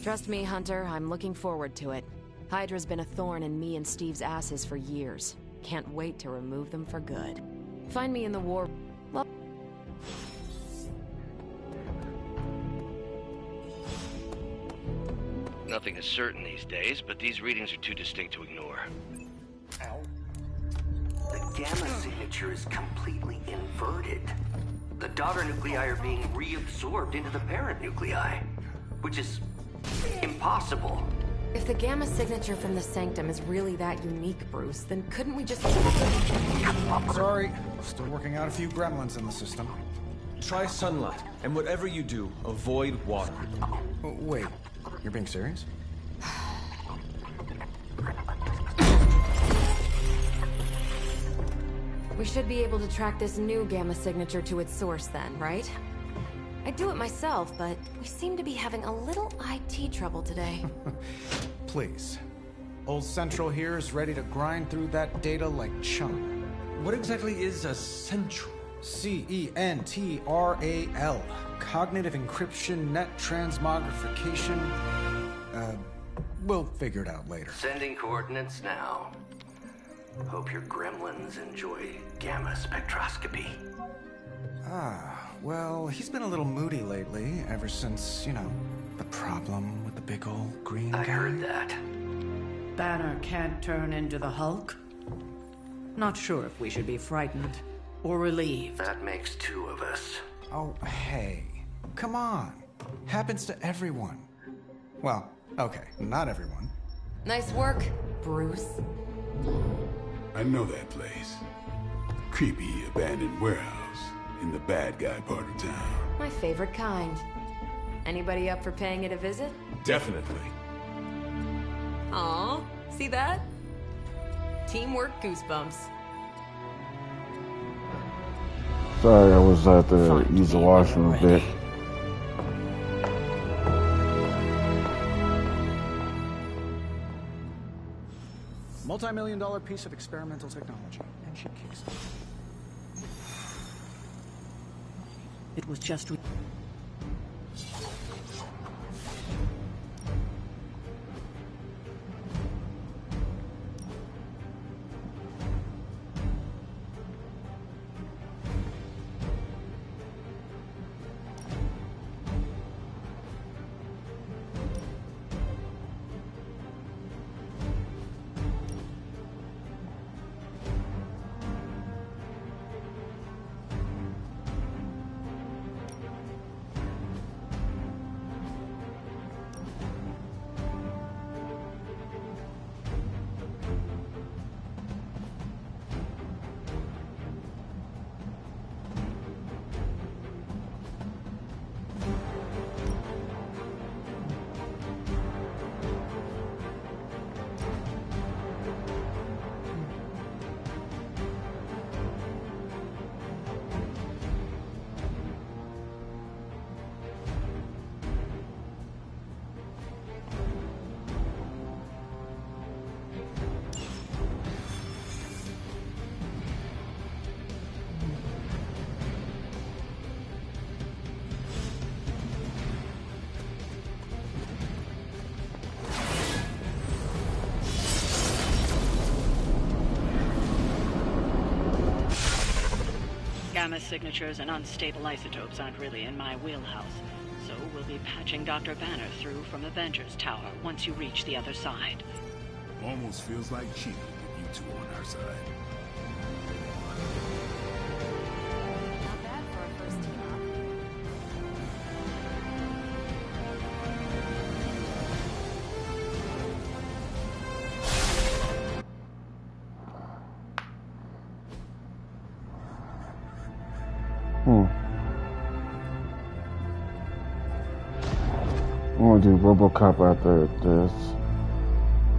Trust me, Hunter, I'm looking forward to it. Hydra's been a thorn in me and Steve's asses for years. Can't wait to remove them for good. Find me in the war... well... Nothing is certain these days, but these readings are too distinct to ignore. Ow. The gamma signature is completely inverted. The daughter nuclei are being reabsorbed into the parent nuclei, which is impossible. If the gamma signature from the Sanctum is really that unique, Bruce, then couldn't we just... Sorry, still working out a few gremlins in the system. Try sunlight, and whatever you do, avoid water. Wait, you're being serious? We should be able to track this new gamma signature to its source then, right? I'd do it myself, but we seem to be having a little IT trouble today. Please. Old Central here is ready to grind through that data like chum. What exactly is a Central? CENTRAL. Cognitive Encryption Net Transmogrification. We'll figure it out later. Sending coordinates now. Hope your gremlins enjoy gamma spectroscopy. Well, he's been a little moody lately, ever since, you know, the problem with the big old green guy. I heard that. Banner can't turn into the Hulk? Not sure if we should be frightened or relieved. That makes two of us. Oh, hey. Come on. Happens to everyone. Well, okay, not everyone. Nice work, Bruce. I know that place. Creepy abandoned warehouse in the bad guy part of town. My favorite kind. Anybody up for paying it a visit? Definitely. Aw, see that? Teamwork goosebumps. Sorry, I was at the use the washroom a bit. Multi-million-dollar piece of experimental technology. And she kicks it. It was just... Gamma signatures and unstable isotopes aren't really in my wheelhouse, so we'll be patching Dr. Banner through from Avengers Tower once you reach the other side. Almost feels like cheating with you two on our side. Not bad for our first team up. I'm gonna do RoboCop after this.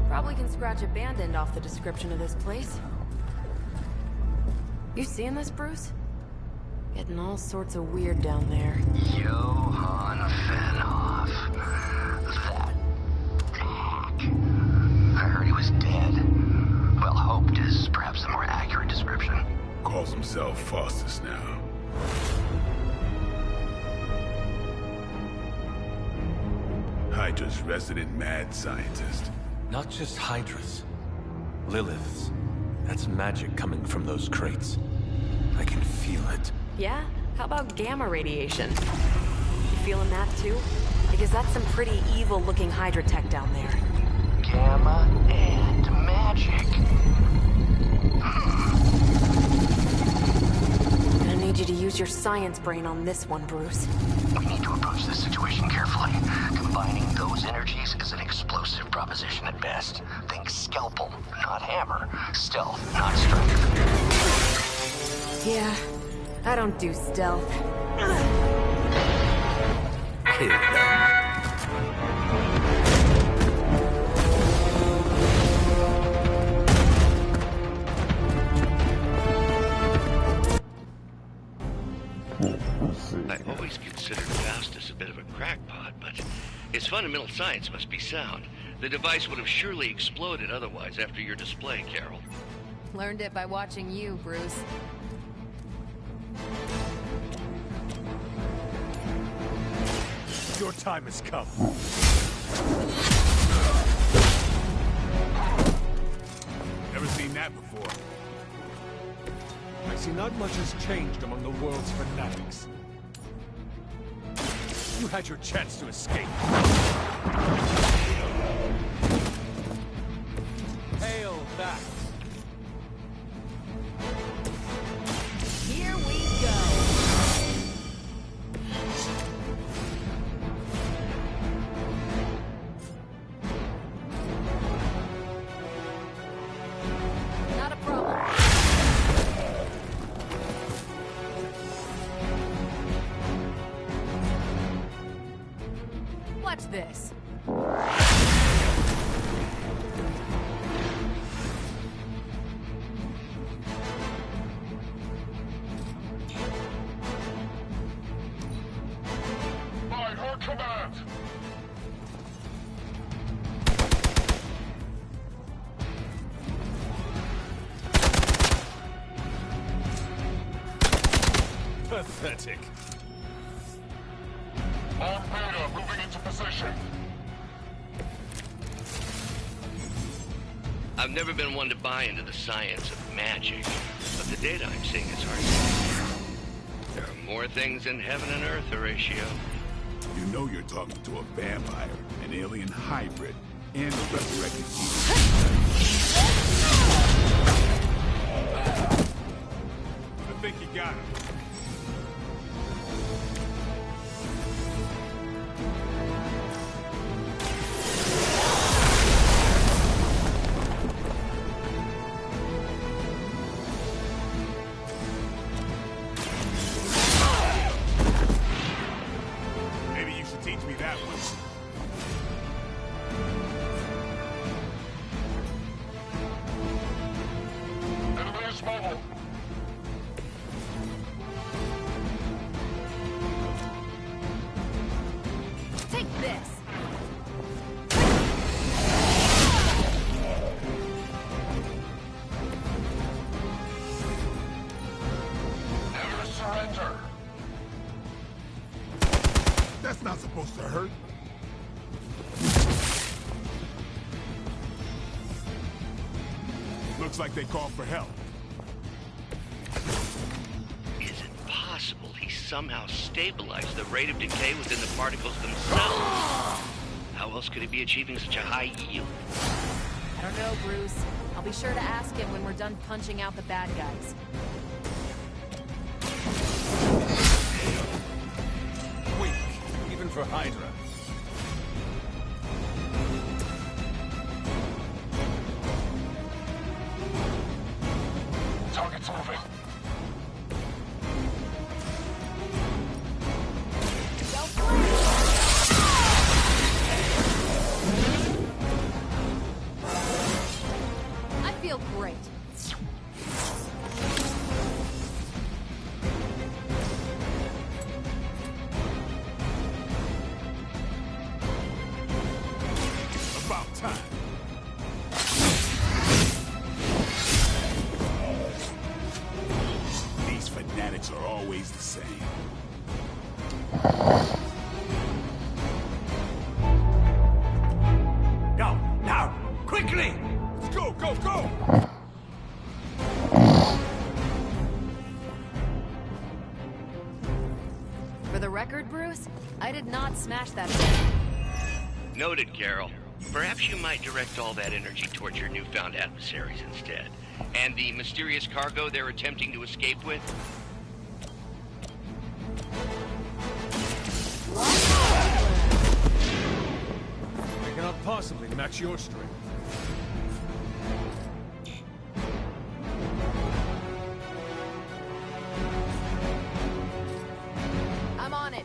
Probably can scratch abandoned off the description of this place. You seeing this, Bruce? Getting all sorts of weird down there. Johann Fenhoff. That hack. I heard he was dead. Well, hoped is perhaps a more accurate description. Calls himself Faustus now. Hydra's resident mad scientist. Not just Hydra's. Lilith's. That's magic coming from those crates. I can feel it. Yeah? How about gamma radiation? You feeling that too? Because that's some pretty evil-looking Hydra tech down there. Gamma and magic. Gonna need you to use your science brain on this one, Bruce. We need to approach this situation carefully. Combining those energies is an explosive proposition at best. Think scalpel, not hammer. Stealth, not strength. Yeah, I don't do stealth. Kill them. I always considered Faustus a bit of a crackpot, but his fundamental science must be sound. The device would have surely exploded otherwise after your display, Carol. Learned it by watching you, Bruce. Your time has come. Never seen that before. I see not much has changed among the world's fanatics. You had your chance to escape. Hail back. Here we go. Not a problem. Watch this. By her command! Pathetic. On Beta, moving into position. I've never been one to buy into the science of magic, but the data I'm seeing is hard to believe. There are more things in heaven and earth, Horatio. You know you're talking to a vampire, an alien hybrid, and a resurrected Jesus. I think you got him. Maybe you should teach me that one. Enemy is mobile. Take this. Never surrender. That's not supposed to hurt. Looks like they called for help. Is it somehow stabilize the rate of decay within the particles themselves. How else could he be achieving such a high yield? I don't know, Bruce. I'll be sure to ask him when we're done punching out the bad guys. Weak, even for Hydra. Target's moving. I feel great. About time. These fanatics are always the same. Now, now, quickly! Let's go, go, go! For the record, Bruce, I did not smash that. Noted, Carol. Perhaps you might direct all that energy towards your newfound adversaries instead. And the mysterious cargo they're attempting to escape with? I cannot possibly match your strength. I'm on it.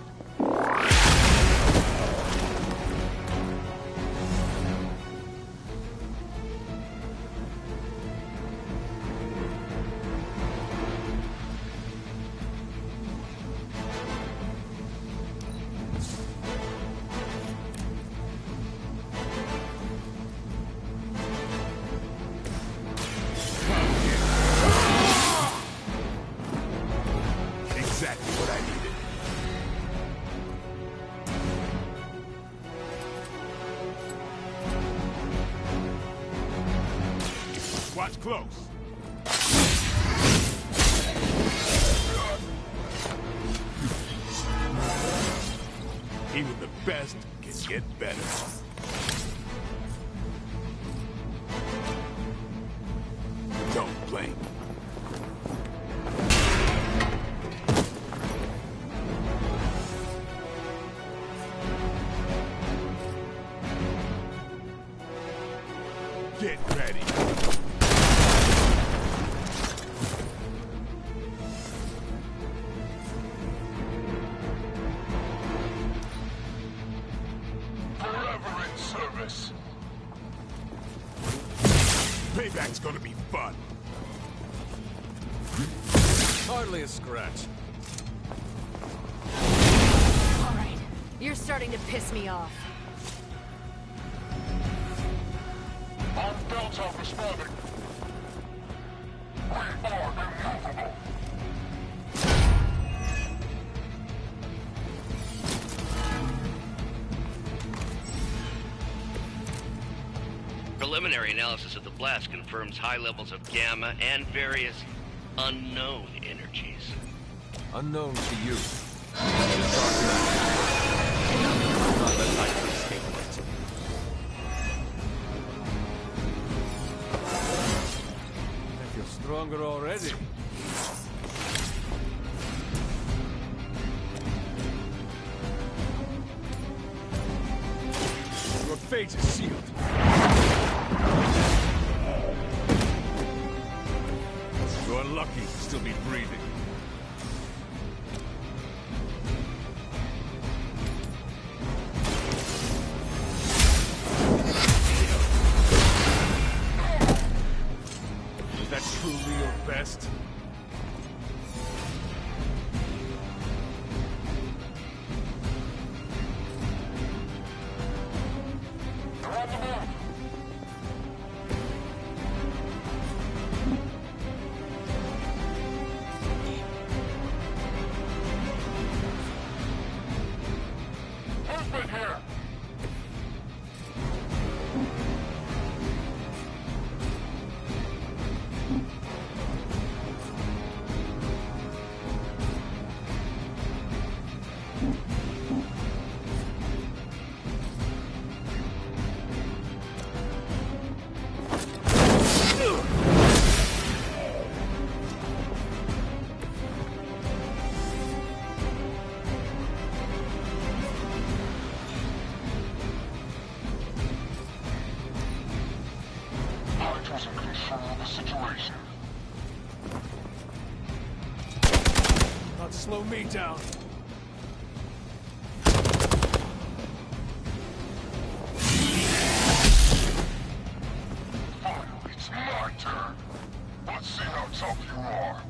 Exactly what I needed. Watch close. Even the best can get better. Don't blink. Get ready. Forever in service. Payback's gonna be fun. Hardly a scratch. All right, you're starting to piss me off. Our belts are responding. We are immovable. Preliminary analysis of the blast confirms high levels of gamma and various unknown energies. Unknown to you. The dark magic. Not let Hydra escape it. I feel stronger already. Your fate is sealed. You're lucky to still be breathing. Is that truly your best? Hydra's in control of the situation. Not slow me down. Finally, it's my turn. Let's see how tough you are.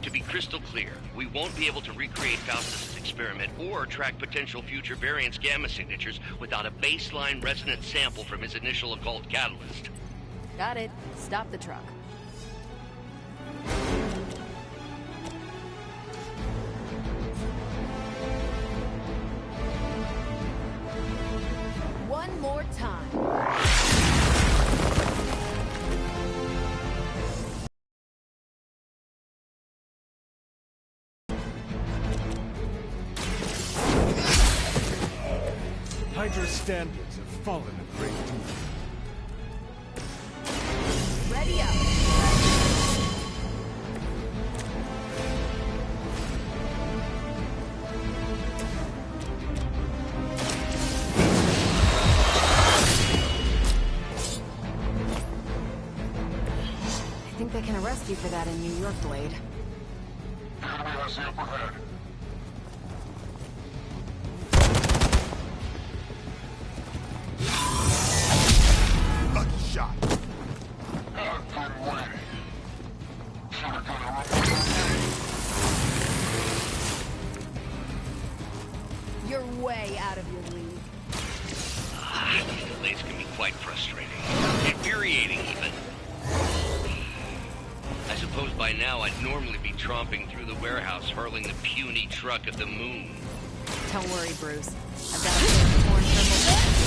To be crystal clear, we won't be able to recreate Faustus' experiment or track potential future variants' gamma signatures without a baseline resonance sample from his initial occult catalyst. Got it. Stop the truck. One more time. Hydra's standards have fallen a great deal. Ready up. I think they can arrest you for that in New York, Blade. The enemy has the upper hand. Lucky shot. I've been waiting. Should've got a You're way out of your league. These delays can be quite frustrating. Infuriating, even. I suppose by now I'd normally be tromping through the warehouse hurling the puny truck at the moon. Don't worry, Bruce. I've got a torn thermal.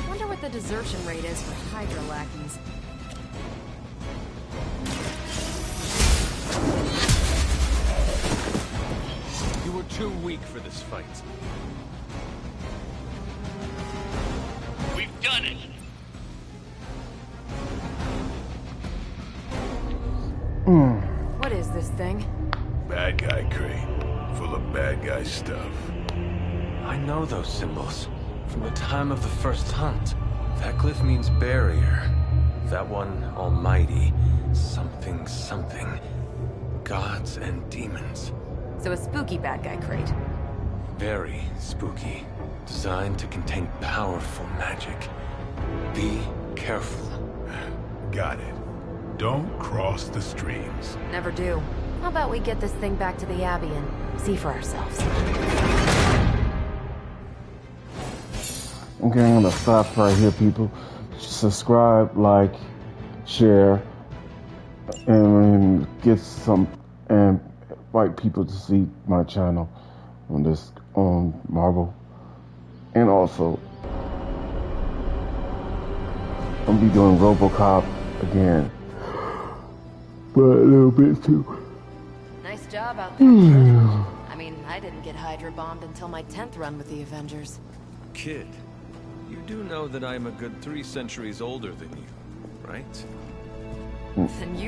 Wonder what the desertion rate is for Hydra lackeys. You were too weak for this fight. We've done it! What is this thing? Bad guy crate. Full of bad guy stuff. I know those symbols. From the time of the first hunt. That glyph means barrier. That one, almighty. Something, something. Gods and demons. So a spooky bad guy crate. Very spooky. Designed to contain powerful magic. Be careful. Got it. Don't cross the streams. Never do. How about we get this thing back to the Abbey and see for ourselves? Okay, I'm gonna stop right here, people. Subscribe, like, share, and get some, and invite people to see my channel on Marvel. And also, I'm gonna be doing RoboCop again. But a little bit too. Nice job out there. I mean, I didn't get Hydra bombed until my 10th run with the Avengers. Kid, you do know that I'm a good 3 centuries older than you, right? Then you